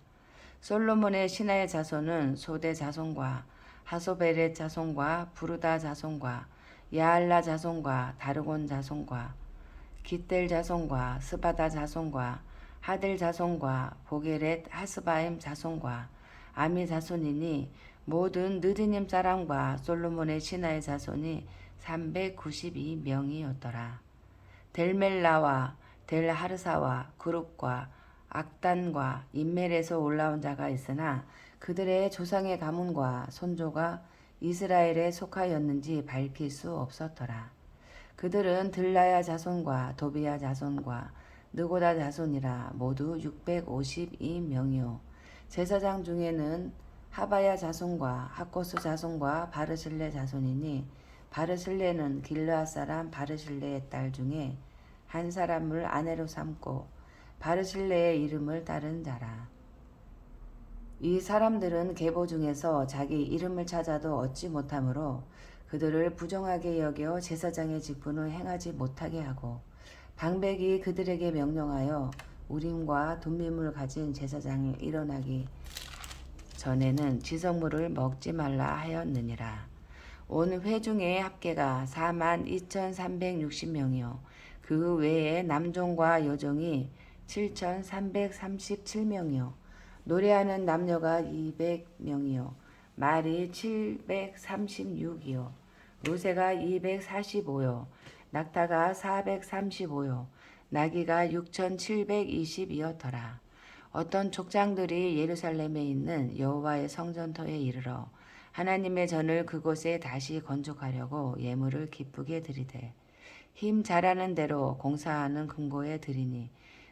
솔로몬의 신하의 자손은 소대 자손과 하소베렛 자손과 부르다 자손과 야알라 자손과 다르곤 자손과 깃델 자손과 스바다 자손과 하델 자손과 보게렛 하스바임 자손과 아미 자손이니 모든 느디님 사람과 솔로몬의 신하의 자손이 392명이었더라. 델멜라와 델하르사와 그룹과 악단과 인멜에서 올라온 자가 있으나 그들의 조상의 가문과 손조가 이스라엘에 속하였는지 밝힐 수 없었더라. 그들은 들라야 자손과 도비야 자손과 느고다 자손이라 모두 652명이요. 제사장 중에는 하바야 자손과 하코스 자손과 바르실레 자손이니 바르실레는 길르앗 사람 바르실레의 딸 중에 한 사람을 아내로 삼고 바르실레의 이름을 따른 자라. 이 사람들은 계보 중에서 자기 이름을 찾아도 얻지 못하므로 그들을 부정하게 여겨 제사장의 직분을 행하지 못하게 하고 방백이 그들에게 명령하여 우림과 둠밈을 가진 제사장이 일어나기 전에는 지성물을 먹지 말라 하였느니라. 온 회중의 합계가 42,360명이요 그 외에 남종과 여종이 7,337명이요 노래하는 남녀가 200명이요 말이 736이요 루새가 245요 낙타가 435요 나귀가 6,720이었더라. 어떤 족장들이 예루살렘에 있는 여호와의 성전터에 이르러 하나님의 전을 그곳에 다시 건축하려고 예물을 기쁘게 드리되 힘 잘하는 대로 공사하는 금고에 드리니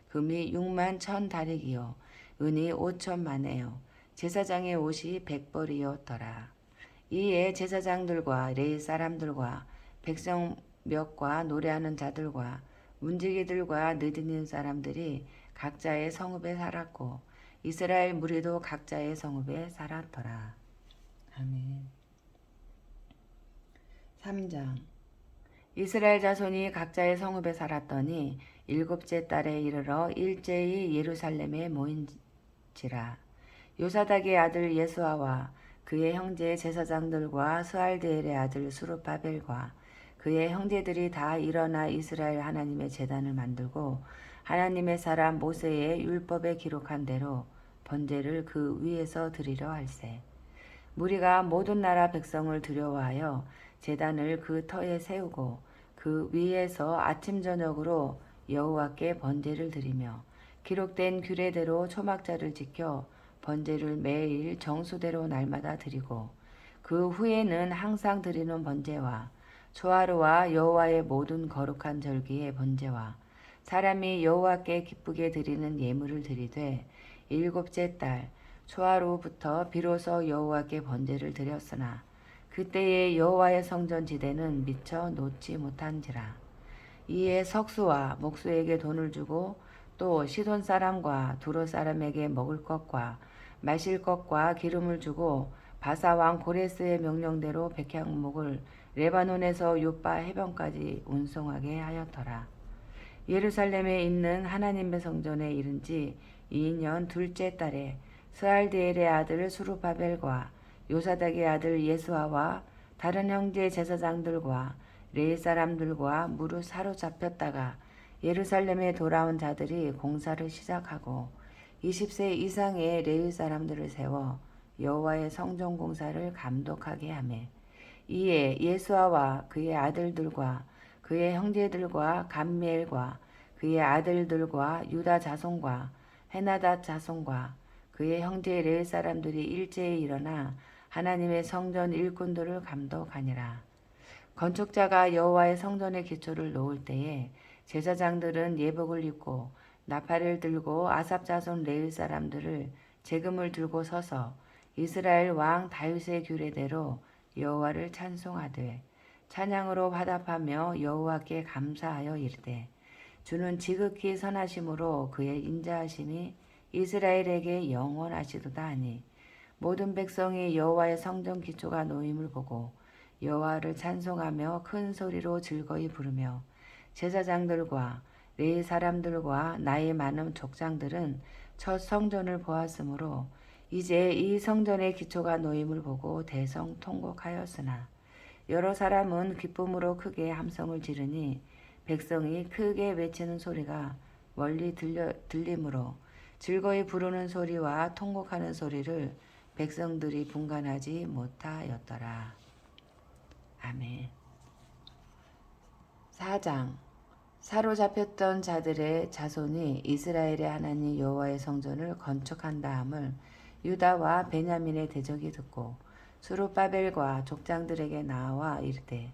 금이 6만 1,000다릭이요 은이 5천만에요 제사장의 옷이 100벌이었더라. 이에 제사장들과 레위 사람들과 백성 몇과 노래하는 자들과 문지기들과 느디님 사람들이 각자의 성읍에 살았고 이스라엘 무리도 각자의 성읍에 살았더라. 아멘. 3장 이스라엘 자손이 각자의 성읍에 살았더니 일곱째 달에 이르러 일제히 예루살렘에 모인지라. 요사닥의 아들 예수아와 그의 형제 제사장들과 스알드엘의 아들 수르바벨과 그의 형제들이 다 일어나 이스라엘 하나님의 제단을 만들고 하나님의 사람 모세의 율법에 기록한 대로 번제를 그 위에서 드리려 할세. 무리가 모든 나라 백성을 두려워하여 제단을 그 터에 세우고 그 위에서 아침 저녁으로 여호와께 번제를 드리며 기록된 규례대로 초막자를 지켜 번제를 매일 정수대로 날마다 드리고 그 후에는 항상 드리는 번제와 초하루와 여호와의 모든 거룩한 절기의 번제와 사람이 여호와께 기쁘게 드리는 예물을 드리되 일곱째 달 초하루부터 비로소 여호와께 번제를 드렸으나 그때의 여호와의 성전 지대는 미처 놓지 못한지라. 이에 석수와 목수에게 돈을 주고 또 시돈 사람과 두로 사람에게 먹을 것과 마실 것과 기름을 주고 바사 왕 고레스의 명령대로 백향목을 레바논에서 요빠 해변까지 운송하게 하였더라. 예루살렘에 있는 하나님의 성전에 이른 지 2년 둘째 달에 스알디엘의 아들 수르바벨과 요사닥의 아들 예수아와 다른 형제 제사장들과 레위 사람들과 무릇 사로잡혔다가 예루살렘에 돌아온 자들이 공사를 시작하고 20세 이상의 레위 사람들을 세워 여호와의 성전 공사를 감독하게 하매 이에 예수아와 그의 아들들과 그의 형제들과 감미엘과 그의 아들들과 유다 자손과 헤나닷 자손과 그의 형제 레위 사람들이 일제히 일어나 하나님의 성전 일꾼들을 감독하니라. 건축자가 여호와의 성전의 기초를 놓을 때에 제사장들은 예복을 입고 나팔을 들고 아삽 자손 레위 사람들을 재금을 들고 서서 이스라엘 왕 다윗의 규례대로 여호와를 찬송하되 찬양으로 화답하며 여호와께 감사하여 이르되 주는 지극히 선하심으로 그의 인자하심이 이스라엘에게 영원하시도다 하니 모든 백성이 여호와의 성전 기초가 놓임을 보고 여호와를 찬송하며 큰 소리로 즐거이 부르며 제사장들과 레위 사람들과 나이 많은 족장들은 첫 성전을 보았으므로 이제 이 성전의 기초가 놓임을 보고 대성통곡하였으나 여러 사람은 기쁨으로 크게 함성을 지르니 백성이 크게 외치는 소리가 멀리 들리므로 즐거이 부르는 소리와 통곡하는 소리를 백성들이 분간하지 못하였더라. 아멘. 4장. 사로잡혔던 자들의 자손이 이스라엘의 하나님 여호와의 성전을 건축한 다음을 유다와 베냐민의 대적이 듣고 수르바벨과 족장들에게 나와 이르되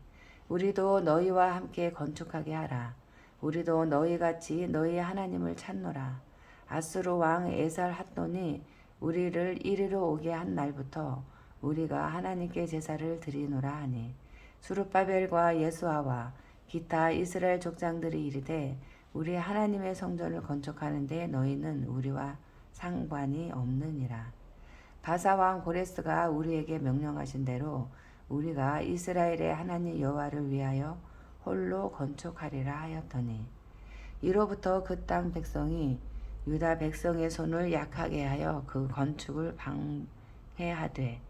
우리도 너희와 함께 건축하게 하라. 우리도 너희같이 너희 하나님을 찾노라. 아수르 왕 에살 핫돈이 우리를 이리로 오게 한 날부터 우리가 하나님께 제사를 드리노라 하니 수르바벨과 예수아와 기타 이스라엘 족장들이 이르되 우리 하나님의 성전을 건축하는데 너희는 우리와 상관이 없느니라. 바사 왕 고레스가 우리에게 명령하신 대로 우리가 이스라엘의 하나님 여호와를 위하여 홀로 건축하리라 하였더니 이로부터 그 땅 백성이 유다 백성의 손을 약하게 하여 그 건축을 방해하되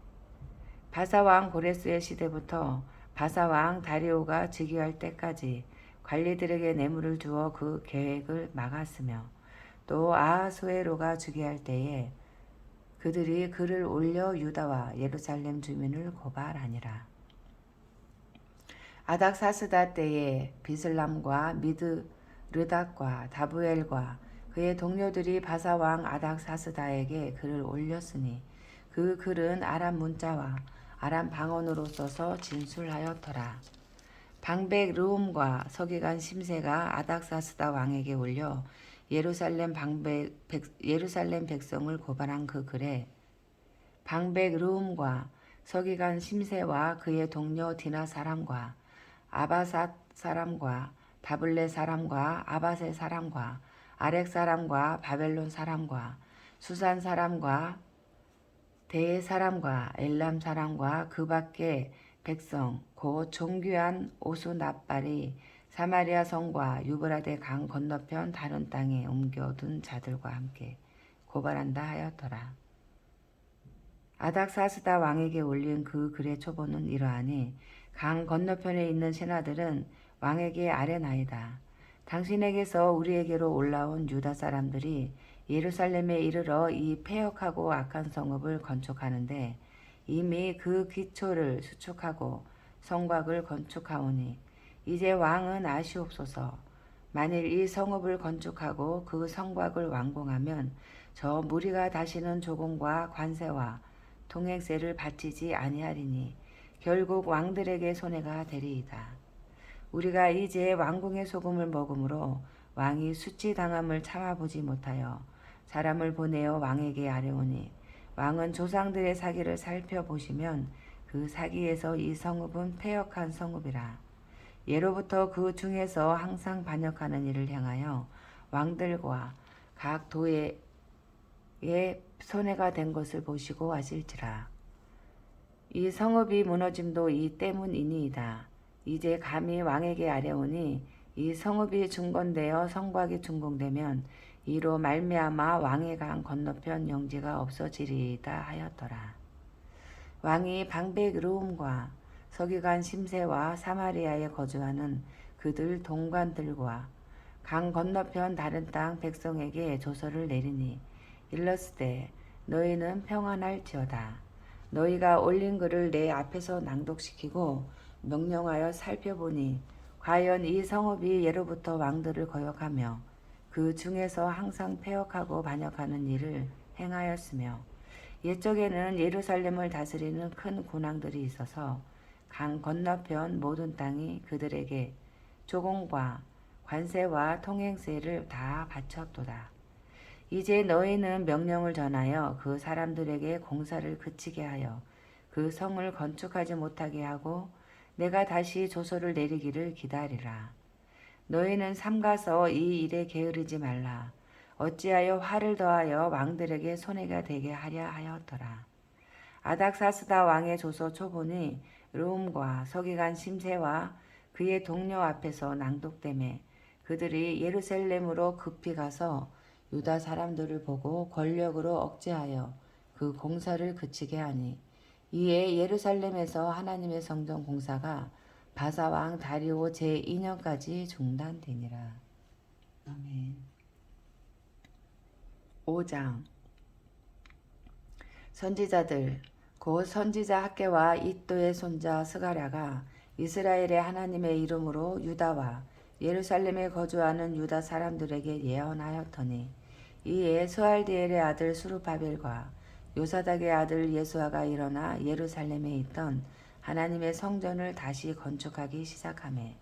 바사 왕 고레스의 시대부터 바사 왕 다리오가 즉위할 때까지 관리들에게 뇌물을 주어 그 계획을 막았으며 또 아하수에로가 즉위할 때에 그들이 글을 올려 유다와 예루살렘 주민을 고발하니라. 아닥사스다 때에 비슬람과 미드르닷과 다부엘과 그의 동료들이 바사 왕 아닥사스다에게 글을 올렸으니 그 글은 아람 문자와 아람 방언으로 써서 진술하였더라. 방백 르움과 서기관 심세가 아닥사스다 왕에게 올려 예루살렘 백성을 고발한 그 글에 방백 르움과 서기관 심세와 그의 동료 디나 사람과 아바삿 사람과 다블레 사람과 아바세 사람과 아렉 사람과 바벨론 사람과 수산 사람과 대 사람과 엘람 사람과 그 밖의 백성 곧 존귀한 오수납발이 사마리아 성과 유브라데 강 건너편 다른 땅에 옮겨둔 자들과 함께 고발한다 하였더라. 아닥사스다 왕에게 올린 그 글의 초본은 이러하니 강 건너편에 있는 신하들은 왕에게 아뢰나이다. 당신에게서 우리에게로 올라온 유다 사람들이 예루살렘에 이르러 이 패역하고 악한 성읍을 건축하는데 이미 그 기초를 수축하고 성곽을 건축하오니 이제 왕은 아시옵소서. 만일 이 성읍을 건축하고 그 성곽을 완공하면 저 무리가 다시는 조공과 관세와 통행세를 바치지 아니하리니 결국 왕들에게 손해가 되리이다. 우리가 이제 왕궁의 소금을 먹음으로 왕이 수치당함을 참아보지 못하여 사람을 보내어 왕에게 아뢰오니 왕은 조상들의 사기를 살펴보시면 그 사기에서 이 성읍은 패역한 성읍이라. 예로부터 그 중에서 항상 반역하는 일을 행하여 왕들과 각 도에 손해가 된 것을 보시고 하실지라. 이 성읍이 무너짐도 이 때문이니이다. 이제 감히 왕에게 아뢰오니 이 성읍이 중건되어 성곽이 준공되면 이로 말미암아 왕의 강 건너편 영지가 없어지리이다 하였더라. 왕이 방백 르움과 서기관 심세와 사마리아에 거주하는 그들 동관들과 강 건너편 다른 땅 백성에게 조서를 내리니 일러스되 너희는 평안할지어다. 너희가 올린 글을 내 앞에서 낭독시키고 명령하여 살펴보니 과연 이 성읍이 예로부터 왕들을 거역하며 그 중에서 항상 패역하고 반역하는 일을 행하였으며 옛적에는 예루살렘을 다스리는 큰 군왕들이 있어서 강 건너편 모든 땅이 그들에게 조공과 관세와 통행세를 다 바쳤도다. 이제 너희는 명령을 전하여 그 사람들에게 공사를 그치게 하여 그 성을 건축하지 못하게 하고 내가 다시 조서를 내리기를 기다리라. 너희는 삼가서 이 일에 게으르지 말라. 어찌하여 화를 더하여 왕들에게 손해가 되게 하려 하였더라. 아닥사스다 왕의 조서 초본이 르움과 서기관 심세와 그의 동료 앞에서 낭독되매 그들이 예루살렘으로 급히 가서 유다 사람들을 보고 권력으로 억제하여 그 공사를 그치게 하니 이에 예루살렘에서 하나님의 성전 공사가 바사왕 다리오 제2년까지 중단되니라. 아멘. 5장 선지자들 곧 선지자 학개와 이또의 손자 스가랴가 이스라엘의 하나님의 이름으로 유다와 예루살렘에 거주하는 유다 사람들에게 예언하였더니 이에 스알디엘의 아들 수르바벨과 요사닥의 아들 예수아가 일어나 예루살렘에 있던 하나님의 성전을 다시 건축하기 시작하매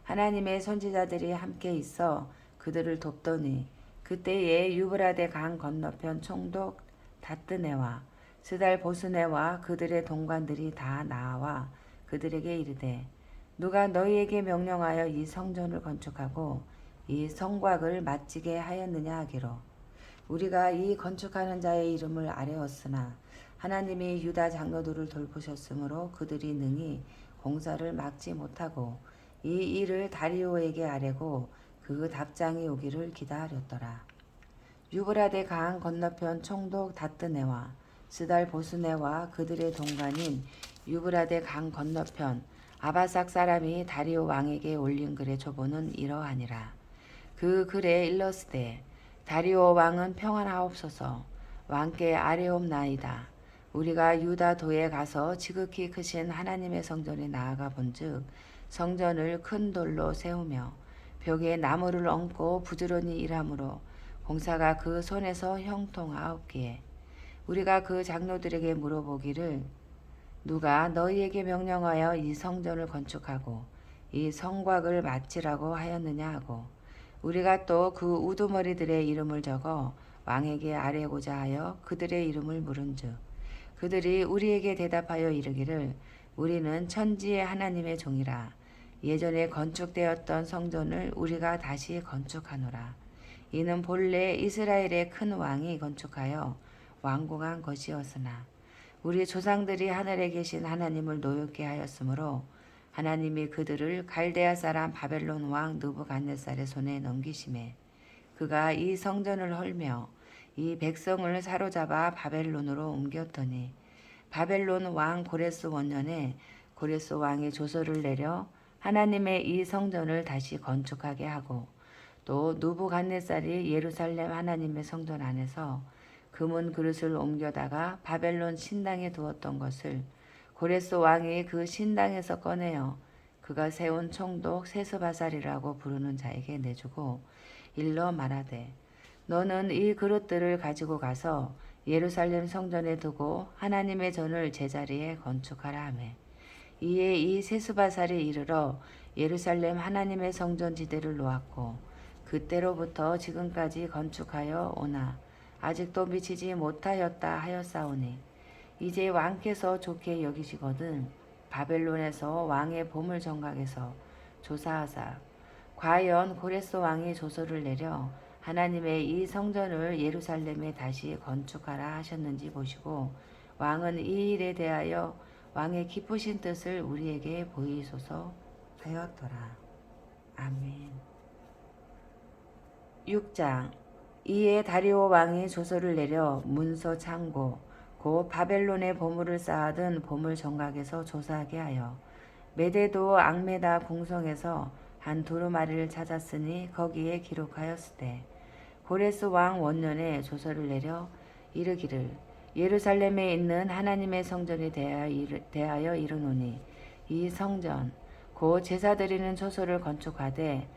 하나님의 선지자들이 함께 있어 그들을 돕더니 그때에 유브라데 강 건너편 총독 다뜨네와 스달 보스네와 그들의 동관들이 다 나와 그들에게 이르되 누가 너희에게 명령하여 이 성전을 건축하고 이 성곽을 마치게 하였느냐 하기로 우리가 이 건축하는 자의 이름을 아뢰었으나 하나님이 유다 장로들을 돌보셨으므로 그들이 능히 공사를 막지 못하고 이 일을 다리오에게 아뢰고 그 답장이 오기를 기다렸더라. 유브라데 강 건너편 총독 다뜨네와 스달 보스네와 그들의 동관인 유브라데 강 건너편 아바삭 사람이 다리오 왕에게 올린 글의 초보는 이러하니라. 그 글에 일러스되 다리오 왕은 평안하옵소서. 왕께 아뢰옵나이다. 우리가 유다 도에 가서 지극히 크신 하나님의 성전에 나아가 본즉 성전을 큰 돌로 세우며 벽에 나무를 얹고 부지런히 일하므로 공사가 그 손에서 형통하옵기에 우리가 그 장로들에게 물어보기를 누가 너희에게 명령하여 이 성전을 건축하고 이 성곽을 마치라고 하였느냐 하고 우리가 또 그 우두머리들의 이름을 적어 왕에게 아뢰고자 하여 그들의 이름을 물은즉 그들이 우리에게 대답하여 이르기를 우리는 천지의 하나님의 종이라 예전에 건축되었던 성전을 우리가 다시 건축하노라. 이는 본래 이스라엘의 큰 왕이 건축하여 완공한 것이었으나 우리 조상들이 하늘에 계신 하나님을 노엽게 하였으므로 하나님이 그들을 갈대아 사람 바벨론 왕 느부갓네살의 손에 넘기심에 그가 이 성전을 헐며 이 백성을 사로잡아 바벨론으로 옮겼더니 바벨론 왕 고레스 원년에 고레스 왕이 조서를 내려 하나님의 이 성전을 다시 건축하게 하고 또 누부갓네살이 예루살렘 하나님의 성전 안에서 금은 그릇을 옮겨다가 바벨론 신당에 두었던 것을 고레스 왕이 그 신당에서 꺼내어 그가 세운 총독 세스바살이라고 부르는 자에게 내주고 일러 말하되 너는 이 그릇들을 가지고 가서 예루살렘 성전에 두고 하나님의 전을 제자리에 건축하라 하매 이에 이 세스바살이 이르러 예루살렘 하나님의 성전 지대를 놓았고 그때로부터 지금까지 건축하여 오나 아직도 미치지 못하였다 하였사오니 이제 왕께서 좋게 여기시거든 바벨론에서 왕의 보물 정각에서 조사하사 과연 고레스 왕이 조서를 내려 하나님의 이 성전을 예루살렘에 다시 건축하라 하셨는지 보시고 왕은 이 일에 대하여 왕의 기쁘신 뜻을 우리에게 보이소서 하였더라. 아멘. 6장. 이에 다리오 왕이 조서를 내려 문서 창고 곧 바벨론의 보물을 쌓아둔 보물 정각에서 조사하게 하여 메데도 앙메다 궁성에서 한 두루마리를 찾았으니 거기에 기록하였으되 고레스 왕 원년에 조서를 내려 이르기를 예루살렘에 있는 하나님의 성전에 대하여 이르노니 이 성전 곧 제사 드리는 초소를 건축하되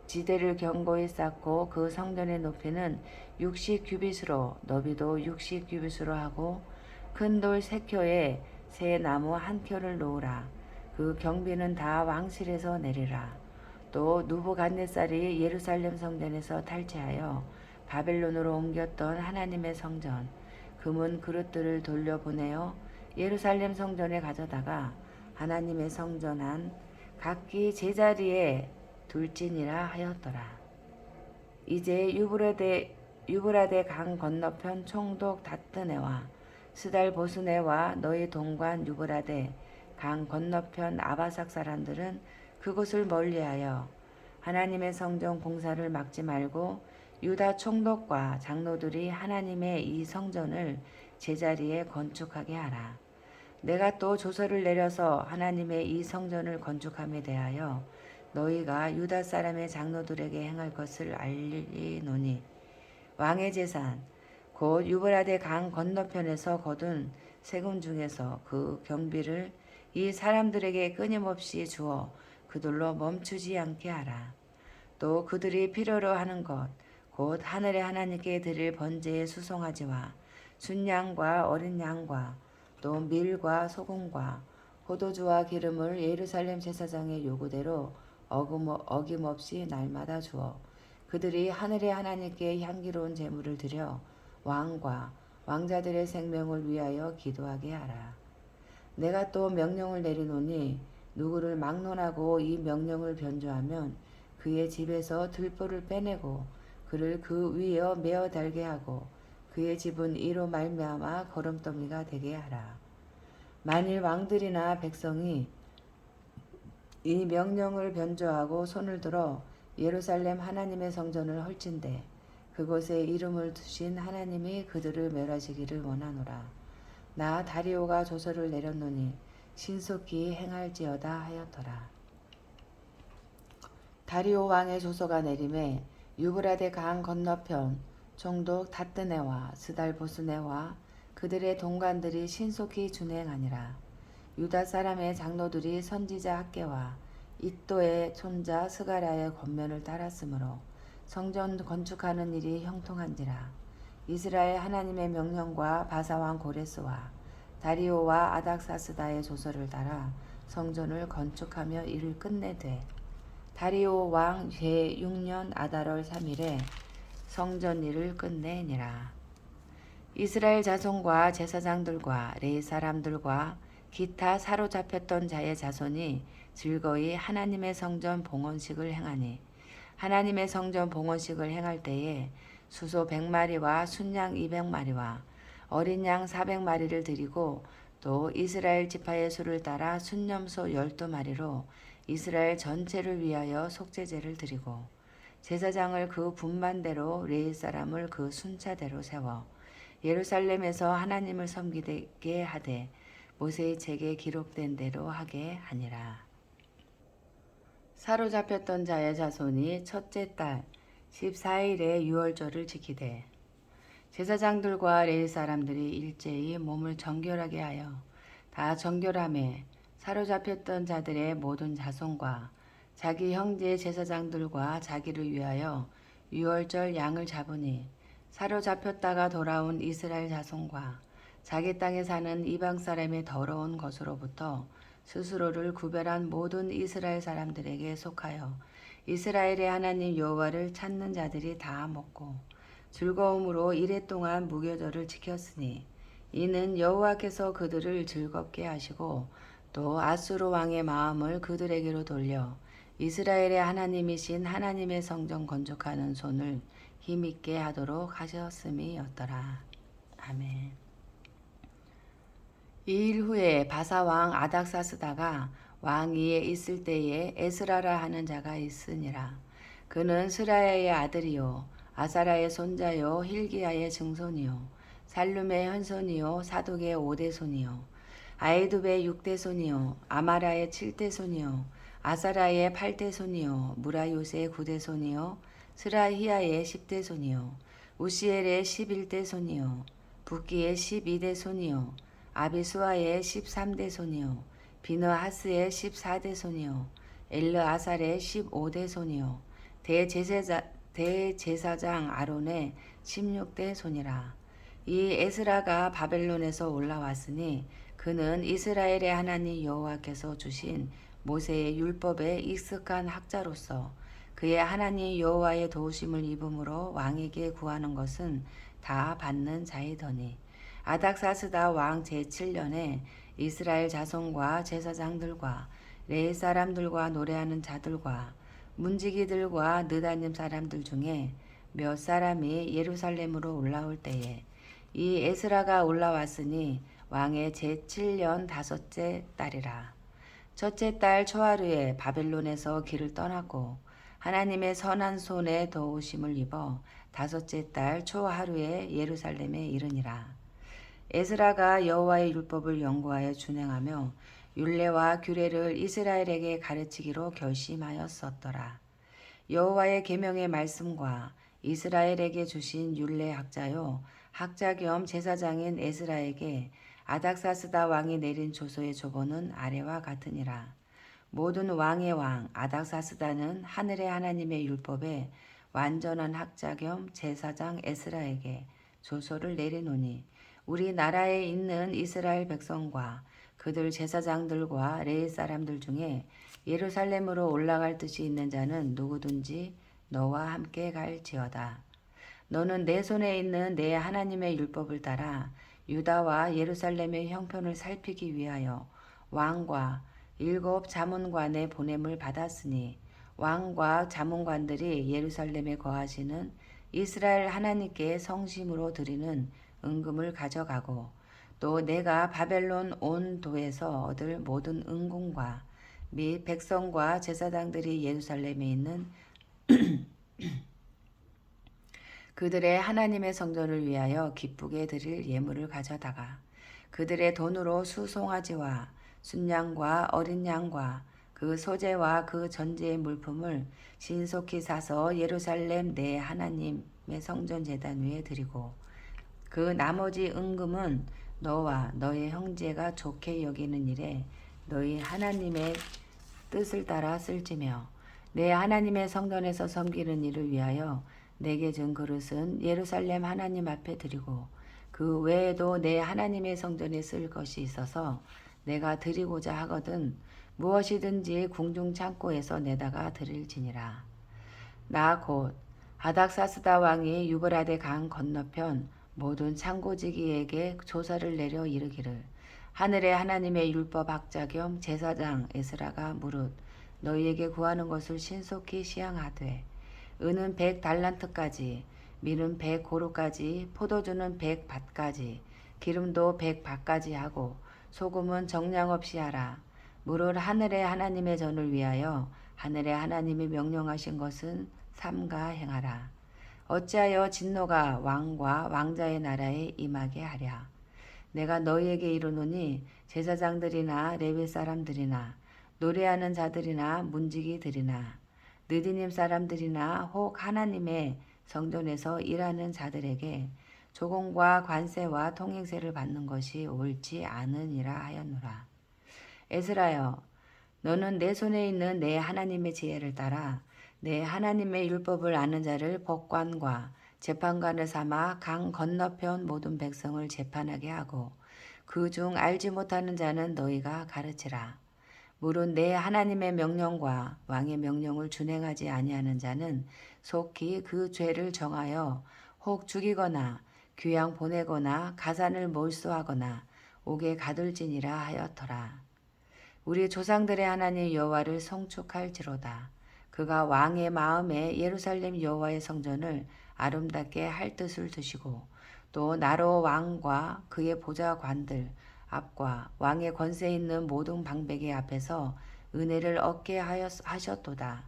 지대를 견고히 쌓고 그 성전의 높이는 60규빗으로 너비도 60규빗으로 하고 큰 돌 3켜에 새 나무 1켜를 놓으라. 그 경비는 다 왕실에서 내리라. 또 누부갓네살이 예루살렘 성전에서 탈취하여 바벨론으로 옮겼던 하나님의 성전 금은 그릇들을 돌려보내어 예루살렘 성전에 가져다가 하나님의 성전 안 각기 제자리에 둘지니라 하였더라. 이제 유브라데 강 건너편 총독 다뜨네와 스달 보스네와 너희 동관 유브라데 강 건너편 아바삭 사람들은 그곳을 멀리하여 하나님의 성전 공사를 막지 말고 유다 총독과 장로들이 하나님의 이 성전을 제자리에 건축하게 하라. 내가 또 조서를 내려서 하나님의 이 성전을 건축함에 대하여 너희가 유다 사람의 장로들에게 행할 것을 알리노니 왕의 재산 곧 유브라데 강 건너편에서 거둔 세금 중에서 그 경비를 이 사람들에게 끊임없이 주어 그들로 멈추지 않게 하라. 또 그들이 필요로 하는 것 곧 하늘의 하나님께 드릴 번제의 수송아지와 순양과 어린 양과 또 밀과 소금과 포도주와 기름을 예루살렘 제사장의 요구대로 어김없이 날마다 주어 그들이 하늘의 하나님께 향기로운 제물을 드려 왕과 왕자들의 생명을 위하여 기도하게 하라. 내가 또 명령을 내리노니 누구를 막론하고 이 명령을 변조하면 그의 집에서 들보를 빼내고 그를 그 위에 메어 달게 하고 그의 집은 이로 말미암아 거름더미가 되게 하라. 만일 왕들이나 백성이 이 명령을 변조하고 손을 들어 예루살렘 하나님의 성전을 헐진대 그곳에 이름을 두신 하나님이 그들을 멸하시기를 원하노라. 나 다리오가 조서를 내렸노니 신속히 행할지어다 하였더라. 다리오 왕의 조서가 내림에 유브라데 강 건너편 총독 다뜨네와 스달보스네와 그들의 동관들이 신속히 준행하니라. 유다 사람의 장로들이 선지자 학계와 이또의 손자 스가랴의 권면을 따랐으므로 성전 건축하는 일이 형통한지라. 이스라엘 하나님의 명령과 바사왕 고레스와 다리오와 아닥사스다의 조서를 따라 성전을 건축하며 일을 끝내되 다리오 왕 제6년 아달월 3일에 성전 일을 끝내니라. 이스라엘 자손과 제사장들과 레위 사람들과 기타 사로잡혔던 자의 자손이 즐거이 하나님의 성전 봉헌식을 행하니 하나님의 성전 봉헌식을 행할 때에 수소 100마리와 순양 200마리와 어린 양 400마리를 드리고 또 이스라엘 지파의 수를 따라 순염소 12마리로 이스라엘 전체를 위하여 속죄제를 드리고 제사장을 그 분반대로 레위 사람을 그 순차대로 세워 예루살렘에서 하나님을 섬기게 하되 모세의 책에 기록된 대로 하게 하니라. 사로잡혔던 자의 자손이 첫째 달 14일에 유월절을 지키되 제사장들과 레위 사람들이 일제히 몸을 정결하게 하여 다 정결함에 사로잡혔던 자들의 모든 자손과 자기 형제 제사장들과 자기를 위하여 유월절 양을 잡으니 사로잡혔다가 돌아온 이스라엘 자손과 자기 땅에 사는 이방 사람의 더러운 것으로부터 스스로를 구별한 모든 이스라엘 사람들에게 속하여 이스라엘의 하나님 여호와를 찾는 자들이 다 먹고 즐거움으로 이레 동안 무교절을 지켰으니 이는 여호와께서 그들을 즐겁게 하시고 또 아수르 왕의 마음을 그들에게로 돌려 이스라엘의 하나님이신 하나님의 성전 건축하는 손을 힘있게 하도록 하셨음이었더라. 아멘. 이 일 후에 바사왕 아닥사스다가 왕위에 있을 때에 에스라라 하는 자가 있으니라. 그는 스라야의 아들이요 아사라의 손자요 힐기야의 증손이요 살룸의 현손이요 사독의 5대손이요 아이두베의 6대손이요 아마라의 7대손이요 아사라의 8대손이요 무라요스의 9대손이요 스라히야의 10대손이요 우시엘의 11대손이요 붓기의 12대손이요 아비수아의 13대손이요 비느하스의 14대손이요 엘르아살의 15대손이요 대제사장 아론의 16대손이라. 이 에스라가 바벨론에서 올라왔으니 그는 이스라엘의 하나님 여호와께서 주신 모세의 율법에 익숙한 학자로서 그의 하나님 여호와의 도우심을 입음으로 왕에게 구하는 것은 다 받는 자이더니 아닥사스다 왕 제7년에 이스라엘 자손과 제사장들과 레위 사람들과 노래하는 자들과 문지기들과 느다님 사람들 중에 몇 사람이 예루살렘으로 올라올 때에 이 에스라가 올라왔으니 왕의 제7년 다섯째 달이라. 첫째 달 초하루에 바벨론에서 길을 떠났고 하나님의 선한 손에 도우심을 입어 다섯째 달 초하루에 예루살렘에 이르니라. 에스라가 여호와의 율법을 연구하여 준행하며 율례와 규례를 이스라엘에게 가르치기로 결심하였었더라. 여호와의 계명의 말씀과 이스라엘에게 주신 율례 학자요 학자 겸 제사장인 에스라에게 아닥사스다 왕이 내린 조서의 조본은 아래와 같으니라. 모든 왕의 왕 아닥사스다는 하늘의 하나님의 율법에 완전한 학자 겸 제사장 에스라에게 조서를 내리노니 우리 나라에 있는 이스라엘 백성과 그들 제사장들과 레위 사람들 중에 예루살렘으로 올라갈 뜻이 있는 자는 누구든지 너와 함께 갈지어다. 너는 내 손에 있는 내 하나님의 율법을 따라 유다와 예루살렘의 형편을 살피기 위하여 왕과 7 자문관의 보냄을 받았으니 왕과 자문관들이 예루살렘에 거하시는 이스라엘 하나님께 성심으로 드리는 은금을 가져가고 또 내가 바벨론 온 도에서 얻을 모든 은금과 및 백성과 제사장들이 예루살렘에 있는 그들의 하나님의 성전을 위하여 기쁘게 드릴 예물을 가져다가 그들의 돈으로 수송아지와 순양과 어린 양과 그 소재와 그 전제의 물품을 신속히 사서 예루살렘 내 하나님의 성전 제단 위에 드리고 그 나머지 은금은 너와 너의 형제가 좋게 여기는 일에 너희 하나님의 뜻을 따라 쓸지며 내 하나님의 성전에서 섬기는 일을 위하여 내게 준 그릇은 예루살렘 하나님 앞에 드리고 그 외에도 내 하나님의 성전에 쓸 것이 있어서 내가 드리고자 하거든 무엇이든지 궁중 창고에서 내다가 드릴지니라. 나 곧 아닥사스다 왕이 유브라데 강 건너편 모든 창고지기에게 조사를 내려 이르기를 하늘의 하나님의 율법 학자 겸 제사장 에스라가 무릇 너희에게 구하는 것을 신속히 시향하되 은은 100달란트까지 밀은 100고루까지 포도주는 100밭까지 기름도 100밭까지 하고 소금은 정량 없이 하라. 무릇 하늘의 하나님의 전을 위하여 하늘의 하나님이 명령하신 것은 삼가 행하라. 어찌하여 진노가 왕과 왕자의 나라에 임하게 하랴. 내가 너희에게 이르노니 제사장들이나 레위 사람들이나 노래하는 자들이나 문지기들이나 느디님 사람들이나 혹 하나님의 성전에서 일하는 자들에게 조공과 관세와 통행세를 받는 것이 옳지 않으니라 하였노라. 에스라여, 너는 내 손에 있는 내 하나님의 지혜를 따라 내 하나님의 율법을 아는 자를 법관과 재판관을 삼아 강 건너편 모든 백성을 재판하게 하고 그 중 알지 못하는 자는 너희가 가르치라. 물은 내 하나님의 명령과 왕의 명령을 준행하지 아니하는 자는 속히 그 죄를 정하여 혹 죽이거나 귀양 보내거나 가산을 몰수하거나 옥에 가둘지니라 하였더라. 우리 조상들의 하나님 여호와를 송축할지로다. 그가 왕의 마음에 예루살렘 여호와의 성전을 아름답게 할 뜻을 두시고 또 나로 왕과 그의 보좌관들 앞과 왕의 권세 있는 모든 방백의 앞에서 은혜를 얻게 하셨도다.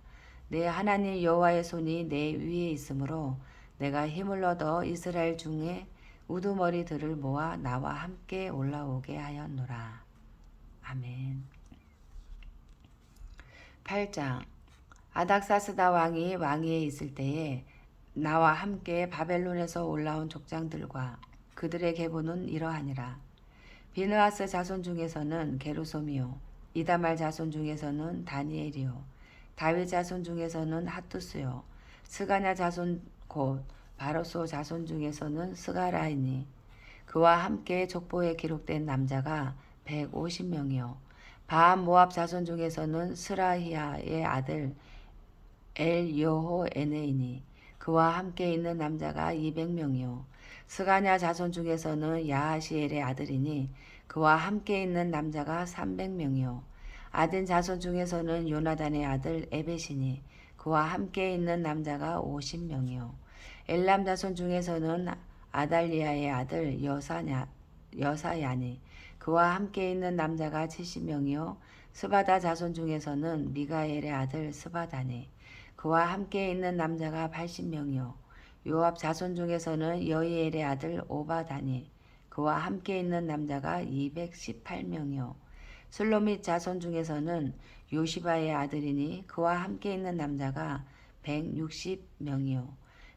내 하나님 여호와의 손이 내 위에 있으므로 내가 힘을 얻어 이스라엘 중에 우두머리들을 모아 나와 함께 올라오게 하였노라. 아멘. 8장. 아닥사스다 왕이 왕위에 있을 때에 나와 함께 바벨론에서 올라온 족장들과 그들의 계보는 이러하니라. 비느하스 자손 중에서는 게르솜이요, 이다말 자손 중에서는 다니엘이요, 다윗 자손 중에서는 핫투스요, 스가냐 자손 곧 바로소 자손 중에서는 스가라이니, 그와 함께 족보에 기록된 남자가 150명이요, 바암 모압 자손 중에서는 스라히야의 아들 엘여호 에네이니, 그와 함께 있는 남자가 200명이요, 스가냐 자손 중에서는 야하시엘의 아들이니 그와 함께 있는 남자가 300명이요. 아딘 자손 중에서는 요나단의 아들 에벳이니 그와 함께 있는 남자가 50명이요. 엘람 자손 중에서는 아달리아의 아들 여사야니 그와 함께 있는 남자가 70명이요. 스바다 자손 중에서는 미가엘의 아들 스바다니 그와 함께 있는 남자가 80명이요. 요압 자손 중에서는 여이엘의 아들 오바다니 그와 함께 있는 남자가 218명이요. 슬로밋 자손 중에서는 요시바의 아들이니 그와 함께 있는 남자가 160명이요.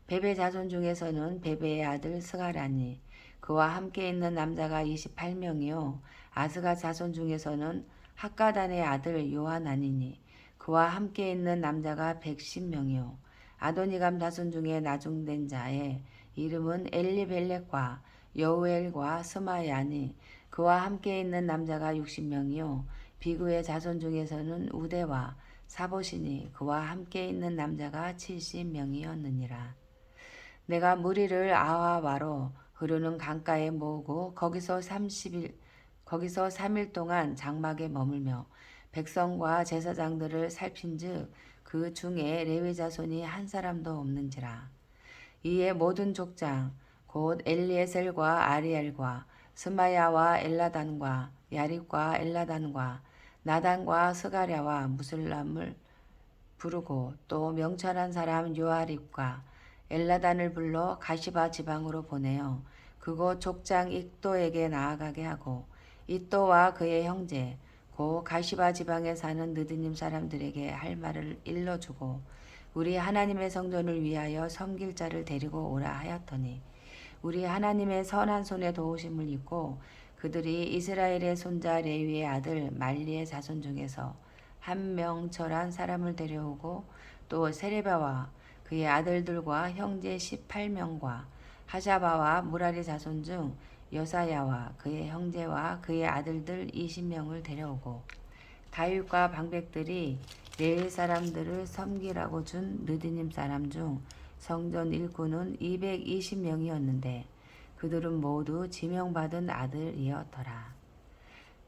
베베 자손 중에서는 베베의 아들 스가라니 그와 함께 있는 남자가 28명이요. 아스가 자손 중에서는 학가단의 아들 요하나니니 그와 함께 있는 남자가 110명이요. 아도니감 자손 중에 나중된 자의 이름은 엘리벨렉과 여우엘과 스마야니 그와 함께 있는 남자가 60명이요. 비그의 자손 중에서는 우대와 사보시니 그와 함께 있는 남자가 70명이었느니라. 내가 무리를 아와와로 흐르는 강가에 모으고 거기서 3일 동안 장막에 머물며 백성과 제사장들을 살핀즉 그 중에 레위 자손이 한 사람도 없는지라. 이에 모든 족장 곧 엘리에셀과 아리엘과 스마야와 엘라단과 야립과 엘라단과 나단과 스가랴와 무슬람을 부르고 또 명철한 사람 요아립과 엘라단을 불러 가시바 지방으로 보내어 그곳 족장 익도에게 나아가게 하고 이또와 그의 형제 고 가시바 지방에 사는 느드님 사람들에게 할 말을 일러주고 우리 하나님의 성전을 위하여 섬길 자를 데리고 오라 하였더니 우리 하나님의 선한 손에 도우심을 입고 그들이 이스라엘의 손자 레위의 아들 말리의 자손 중에서 한 명철한 사람을 데려오고 또 세레바와 그의 아들들과 형제 18명과 하샤바와 무라리 자손 중 여사야와 그의 형제와 그의 아들들 20명을 데려오고 다윗과 방백들이 레위 사람들을 섬기라고 준 느디님 사람 중 성전 일꾼은 220명이었는데 그들은 모두 지명받은 아들이었더라.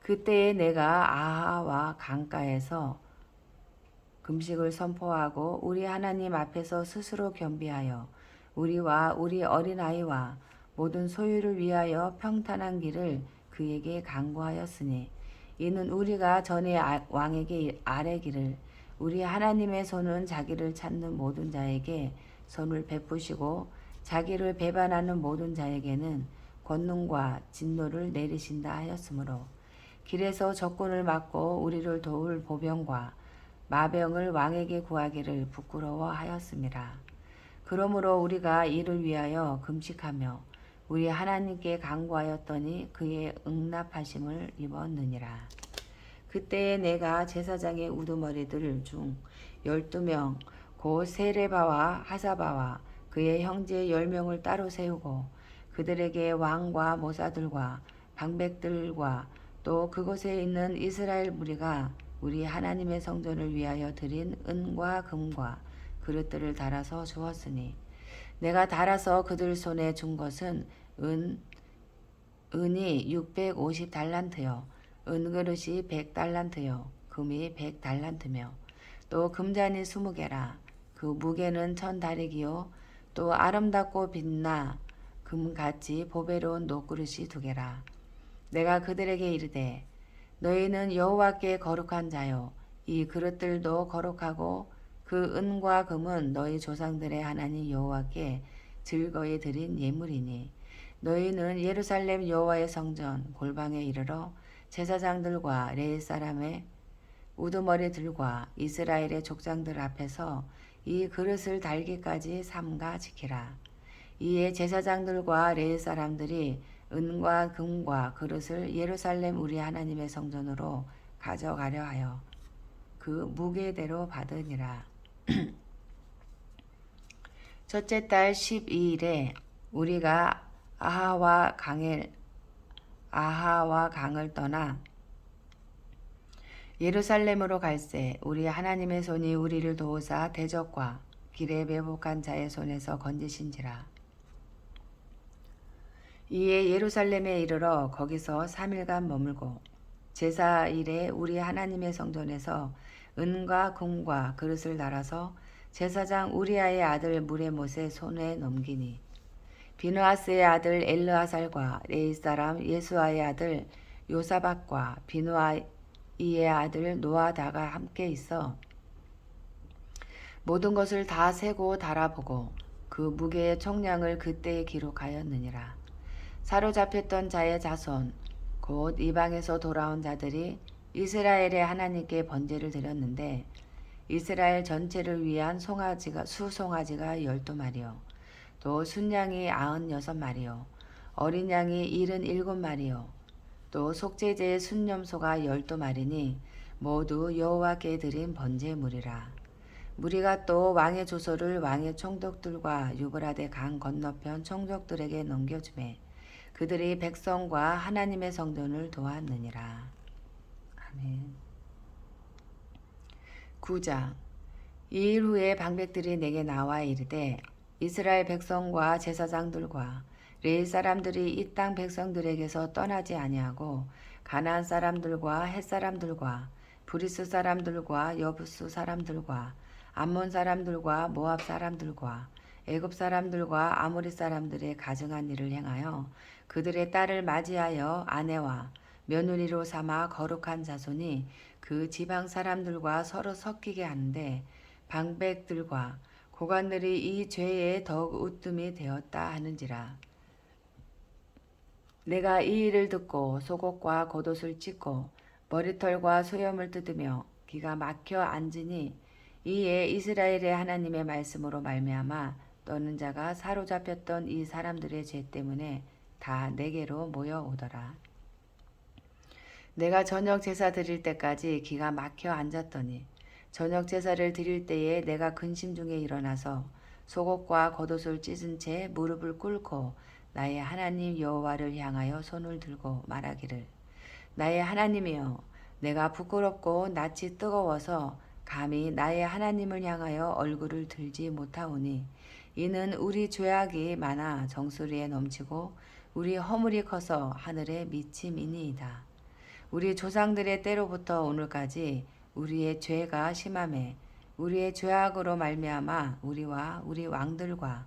그때에 내가 아하와 강가에서 금식을 선포하고 우리 하나님 앞에서 스스로 겸비하여 우리와 우리 어린아이와 모든 소유를 위하여 평탄한 길을 그에게 강구하였으니 이는 우리가 전에 왕에게 아뢰기를 우리 하나님의 손은 자기를 찾는 모든 자에게 손을 베푸시고 자기를 배반하는 모든 자에게는 권능과 진노를 내리신다 하였으므로 길에서 적군을 막고 우리를 도울 보병과 마병을 왕에게 구하기를 부끄러워하였음이라. 그러므로 우리가 이를 위하여 금식하며 우리 하나님께 간구하였더니 그의 응답하심을 입었느니라. 그때에 내가 제사장의 우두머리들 중 12명 곧 세레바와 하사바와 그의 형제 10명을 따로 세우고 그들에게 왕과 모사들과 방백들과 또 그곳에 있는 이스라엘 무리가 우리 하나님의 성전을 위하여 드린 은과 금과 그릇들을 달아서 주었으니 내가 달아서 그들 손에 준 것은 은이 650달란트요 은그릇이 100달란트요 금이 100달란트며 또 금잔이 20개라 그 무게는 1000다리기요 또 아름답고 빛나 금같이 보배로운 녹그릇이 2개라. 내가 그들에게 이르되 너희는 여호와께 거룩한 자요 이 그릇들도 거룩하고 그 은과 금은 너희 조상들의 하나님 여호와께 즐거이 드린 예물이니 너희는 예루살렘 여호와의 성전 골방에 이르러 제사장들과 레위 사람의 우두머리들과 이스라엘의 족장들 앞에서 이 그릇을 달기까지 삼가 지키라. 이에 제사장들과 레위 사람들이 은과 금과 그릇을 예루살렘 우리 하나님의 성전으로 가져가려 하여 그 무게대로 받으니라. 첫째 달 12일에 우리가 아하와 강을 떠나 예루살렘으로 갈새 우리 하나님의 손이 우리를 도우사 대적과 길에 매복한 자의 손에서 건지신지라. 이에 예루살렘에 이르러 거기서 3일간 머물고 제사일에 우리 하나님의 성전에서 은과 금과 그릇을 달아서 제사장 우리아의 아들 무레못의 손에 넘기니 비누아스의 아들 엘르아살과 레위 사람 예수아의 아들 요사박과 비누아이의 아들 노아다가 함께 있어 모든 것을 다 세고 달아보고 그 무게의 총량을 그때에 기록하였느니라. 사로잡혔던 자의 자손 곧 이방에서 돌아온 자들이 이스라엘의 하나님께 번제를 드렸는데 이스라엘 전체를 위한 수송아지가 12마리요 또 순양이 96마리요 어린 양이 77마리요 또 속죄제의 순념소가 12마리니 모두 여호와께 드린 번제물이라. 무리가 또 왕의 조서를 왕의 총독들과 유브라데 강 건너편 총독들에게 넘겨주매 그들이 백성과 하나님의 성전을 도왔느니라. 아멘. 9장. 이일 후에 방백들이 내게 나와 이르되 이스라엘 백성과 제사장들과 레위 사람들이 이 땅 백성들에게서 떠나지 아니하고 가나안 사람들과 헷 사람들과 브리스 사람들과 여부수 사람들과 암몬 사람들과 모압 사람들과 애굽 사람들과 아모리 사람들의 가증한 일을 행하여 그들의 딸을 맞이하여 아내와 며느리로 삼아 거룩한 자손이 그 지방 사람들과 서로 섞이게 하는데 방백들과 고관들이 이 죄에 더욱 으뜸이 되었다 하는지라. 내가 이 일을 듣고 속옷과 겉옷을 찢고 머리털과 소염을 뜯으며 기가 막혀 앉으니 이에 이스라엘의 하나님의 말씀으로 말미암아 떠는 자가 사로잡혔던 이 사람들의 죄 때문에 다 내게로 모여오더라. 내가 저녁 제사 드릴 때까지 기가 막혀 앉았더니 저녁 제사를 드릴 때에 내가 근심 중에 일어나서 속옷과 겉옷을 찢은 채 무릎을 꿇고 나의 하나님 여호와를 향하여 손을 들고 말하기를 나의 하나님이여 내가 부끄럽고 낯이 뜨거워서 감히 나의 하나님을 향하여 얼굴을 들지 못하오니 이는 우리 죄악이 많아 정수리에 넘치고 우리 허물이 커서 하늘에 미침이니이다. 우리 조상들의 때로부터 오늘까지 우리의 죄가 심하매 우리의 죄악으로 말미암아 우리와 우리 왕들과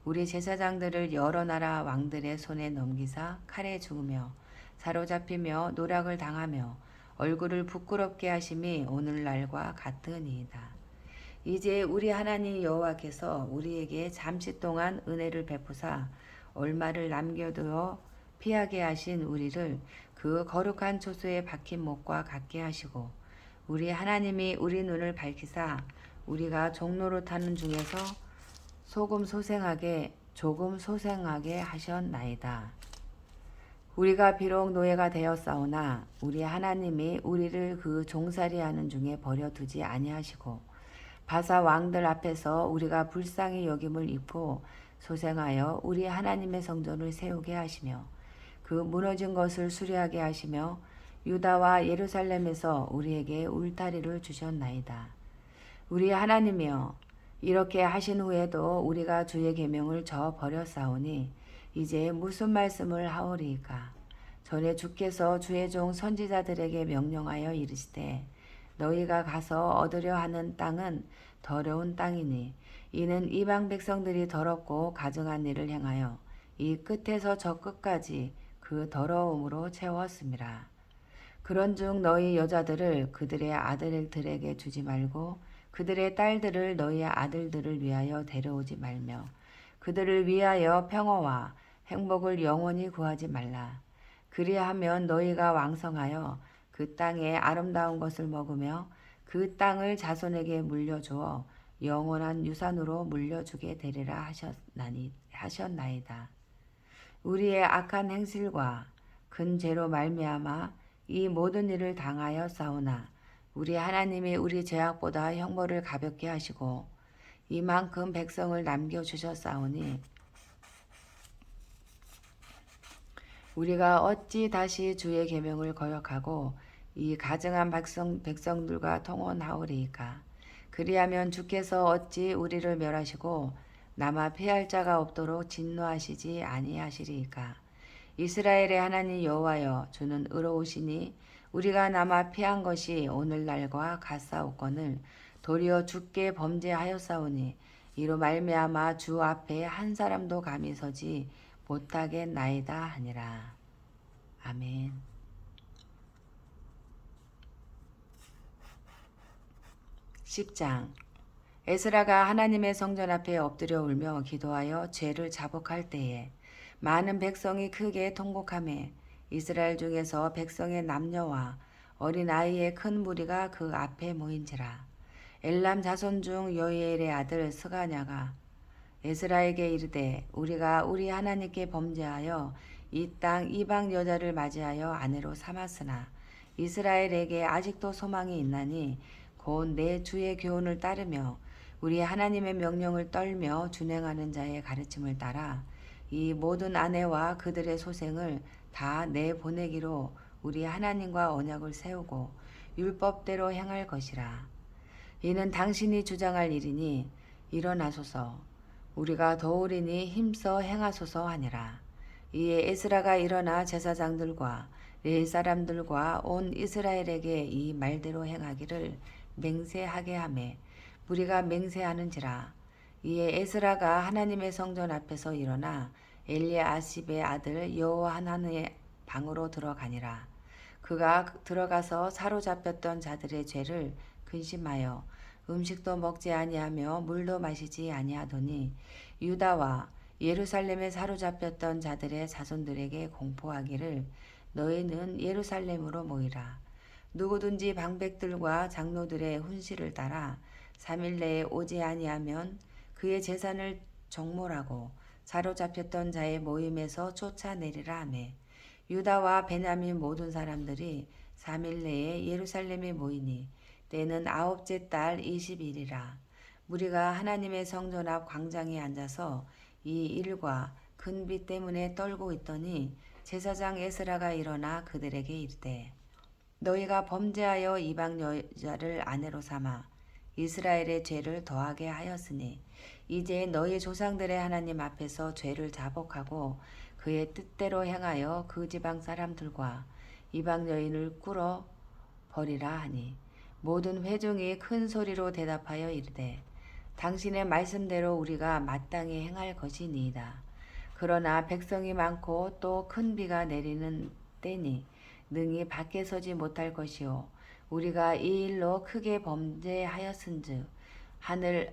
우리 제사장들을 여러 나라 왕들의 손에 넘기사 칼에 죽으며 사로잡히며 노략을 당하며 얼굴을 부끄럽게 하심이 오늘날과 같으니이다. 이제 우리 하나님 여호와께서 우리에게 잠시 동안 은혜를 베푸사 얼마를 남겨두어 피하게 하신 우리를 그 거룩한 초소에 박힌 못과 같게 하시고 우리 하나님이 우리 눈을 밝히사 우리가 종로로 타는 중에서 조금 소생하게 하셨나이다. 우리가 비록 노예가 되었사오나 우리 하나님이 우리를 그 종살이하는 중에 버려두지 아니하시고 바사 왕들 앞에서 우리가 불쌍히 여김을 입고 소생하여 우리 하나님의 성전을 세우게 하시며 그 무너진 것을 수리하게 하시며 유다와 예루살렘에서 우리에게 울타리를 주셨나이다. 우리 하나님이여, 이렇게 하신 후에도 우리가 주의 계명을 저버렸사오니 이제 무슨 말씀을 하오리이까? 전에 주께서 주의 종 선지자들에게 명령하여 이르시되 너희가 가서 얻으려 하는 땅은 더러운 땅이니 이는 이방 백성들이 더럽고 가증한 일을 행하여 이 끝에서 저 끝까지 그 더러움으로 채웠음이라. 그런즉 너희 여자들을 그들의 아들들에게 주지 말고 그들의 딸들을 너희 아들들을 위하여 데려오지 말며 그들을 위하여 평화와 행복을 영원히 구하지 말라. 그리하면 너희가 왕성하여 그 땅의 아름다운 것을 먹으며 그 땅을 자손에게 물려주어 영원한 유산으로 물려주게 되리라 하셨나이다. 우리의 악한 행실과 큰 죄로 말미암아 이 모든 일을 당하여 싸우나 우리 하나님이 우리 죄악보다 형벌을 가볍게 하시고 이만큼 백성을 남겨주셨사오니 우리가 어찌 다시 주의 계명을 거역하고 이 가증한 백성들과 통혼하오리이까? 그리하면 주께서 어찌 우리를 멸하시고 남아 피할 자가 없도록 진노하시지 아니하시리이까? 이스라엘의 하나님 여호와여, 주는 의로우시니 우리가 남아 피한 것이 오늘날과 같사옵거늘 도리어 주께 범죄하였사오니 이로 말미암아 주 앞에 한 사람도 감히 서지 못하겠나이다 하니라. 아멘. 10장. 에스라가 하나님의 성전 앞에 엎드려 울며 기도하여 죄를 자복할 때에 많은 백성이 크게 통곡하매 이스라엘 중에서 백성의 남녀와 어린아이의 큰 무리가 그 앞에 모인지라. 엘람 자손 중 여이엘의 아들 스가냐가 에스라에게 이르되 우리가 우리 하나님께 범죄하여 이 땅 이방 여자를 맞이하여 아내로 삼았으나 이스라엘에게 아직도 소망이 있나니 곧 내 주의 교훈을 따르며 우리 하나님의 명령을 떨며 준행하는 자의 가르침을 따라 이 모든 아내와 그들의 소생을 다 내보내기로 우리 하나님과 언약을 세우고 율법대로 행할 것이라. 이는 당신이 주장할 일이니 일어나소서 우리가 도우리니 힘써 행하소서 하니라. 이에 에스라가 일어나 제사장들과 레위 사람들과 온 이스라엘에게 이 말대로 행하기를 맹세하게 하매 무리가 맹세하는지라. 이에 에스라가 하나님의 성전 앞에서 일어나 엘리아십의 아들 여호하난의 방으로 들어가니라. 그가 들어가서 사로잡혔던 자들의 죄를 근심하여 음식도 먹지 아니하며 물도 마시지 아니하더니 유다와 예루살렘에 사로잡혔던 자들의 자손들에게 공포하기를 너희는 예루살렘으로 모이라. 누구든지 방백들과 장로들의 훈시를 따라 3일 내에 오지 아니하면 그의 재산을 정몰하고 사로잡혔던 자의 모임에서 쫓아내리라 하매 유다와 베냐민 모든 사람들이 3일 내에 예루살렘에 모이니 때는 9째 달 20일이라. 무리가 하나님의 성전 앞 광장에 앉아서 이 일과 큰 비 때문에 떨고 있더니 제사장 에스라가 일어나 그들에게 이르되 너희가 범죄하여 이방 여자를 아내로 삼아 이스라엘의 죄를 더하게 하였으니 이제 너희 조상들의 하나님 앞에서 죄를 자복하고 그의 뜻대로 행하여 그 지방 사람들과 이방 여인을 꿇어 버리라 하니 모든 회중이 큰 소리로 대답하여 이르되 당신의 말씀대로 우리가 마땅히 행할 것이니이다. 그러나 백성이 많고 또 큰 비가 내리는 때니 능히 밖에 서지 못할 것이요 우리가 이 일로 크게 범죄하였은즉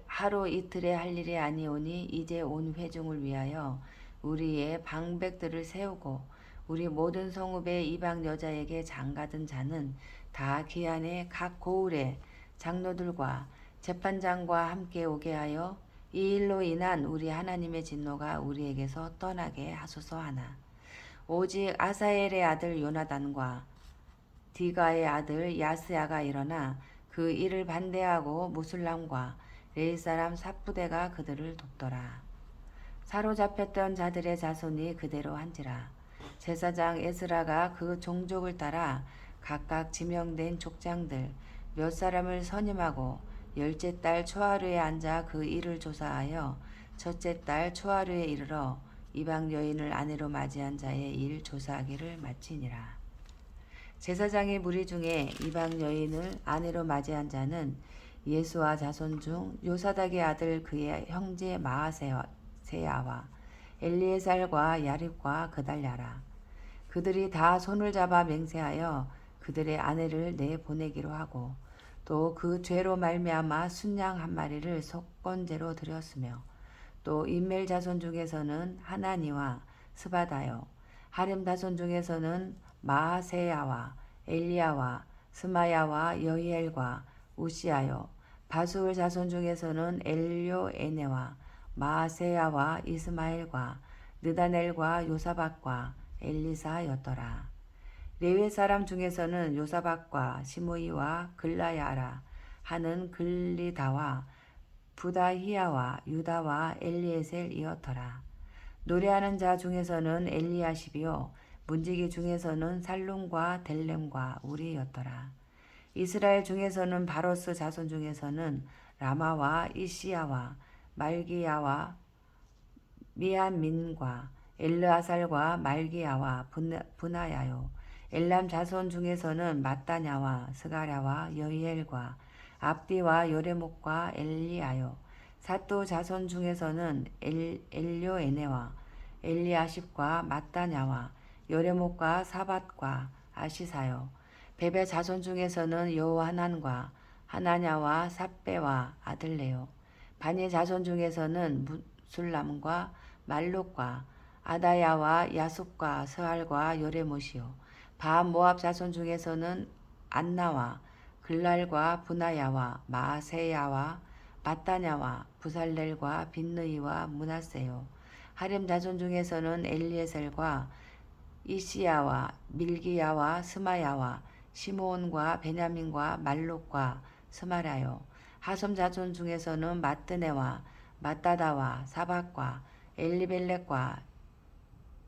하루 이틀에 할 일이 아니오니 이제 온 회중을 위하여 우리의 방백들을 세우고 우리 모든 성읍의 이방 여자에게 장가든 자는 다 기한에 각 고을의 장로들과 재판장과 함께 오게 하여 이 일로 인한 우리 하나님의 진노가 우리에게서 떠나게 하소서 하나. 오직 아사엘의 아들 요나단과 디가의 아들 야스야가 일어나 그 일을 반대하고 무술람과 레이 사람 삽부대가 그들을 돕더라. 사로잡혔던 자들의 자손이 그대로 한지라. 제사장 에스라가 그 종족을 따라 각각 지명된 족장들 몇 사람을 선임하고 열째 달 초하루에 앉아 그 일을 조사하여 첫째 달 초하루에 이르러 이방 여인을 아내로 맞이한 자의 일 조사하기를 마치니라. 제사장의 무리 중에 이방 여인을 아내로 맞이한 자는 예수와 자손 중 요사닥의 아들 그의 형제 마아세야와 엘리에살과 야립과 그달랴라. 그들이 다 손을 잡아 맹세하여 그들의 아내를 내보내기로 하고 또 그 죄로 말미암아 순양 한 마리를 속건제로 드렸으며 또 인멜 자손 중에서는 하나니와 스바다요 하림 자손 중에서는 마하세야와 엘리야와 스마야와 여이엘과 우시아요 바수울 자손 중에서는 엘료에네와 마하세야와 이스마엘과 느다넬과 요사박과 엘리사였더라. 레위 사람 중에서는 요사박과 시므이와 글라야라 하는 글리다와 부다히야와 유다와 엘리에셀이었더라. 노래하는 자 중에서는 엘리야십이요 문지기 중에서는 살룸과 델렘과 우리였더라. 이스라엘 중에서는 바로스 자손 중에서는 라마와 이시야와 말기야와 미안민과 엘르아살과 말기야와 분하야요 엘람 자손 중에서는 마따냐와 스가랴와 여이엘과 압디와 요레목과 엘리아요 사또 자손 중에서는 엘료에네와 엘리아십과 마따냐와 요레목과 사밧과 아시사요 베베 자손 중에서는 여호하난과 하나냐와 삽베와 아들레요 바니 자손 중에서는 무술람과 말록과 아다야와 야숲과 스할과 요레못이요 바 모압 자손 중에서는 안나와 글랄과 분하야와 마세야와 마따냐와 부살렐과 빈느이와 문하세요 하림 자손 중에서는 엘리에셀과 이시야와 밀기야와 스마야와 시므온과 베냐민과 말록과 스마라요 하솜 자손 중에서는 마뜨네와 마따다와 사박과 엘리벨렉과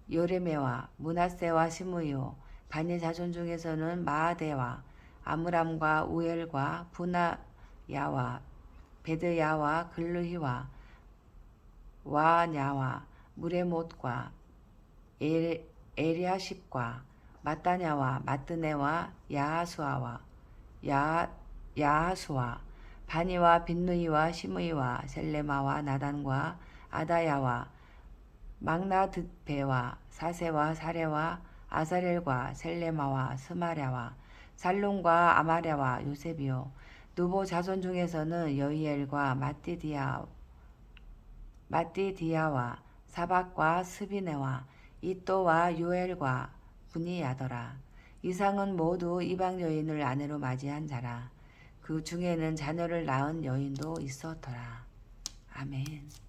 요레메와 문하세와 시므요 바니 자손 중에서는 마아데와 아므람과 우엘과 분하야와 베드야와 글르히와 와냐와 무레못과 에리아십과 마따냐와 마뜨네와 야하수와 바니와 빈누이와 시므이와 셀레마와 나단과 아다야와 막나드베와 사세와 사레와 아사렐과 셀레마와 스마랴와 살룸과 아마랴와 요셉이요 누보 자손 중에서는 여이엘과 마띠디야와 사박과 스비네와 이또와 요엘과 분이야더라. 이상은 모두 이방 여인을 아내로 맞이한 자라. 그 중에는 자녀를 낳은 여인도 있었더라. 아멘.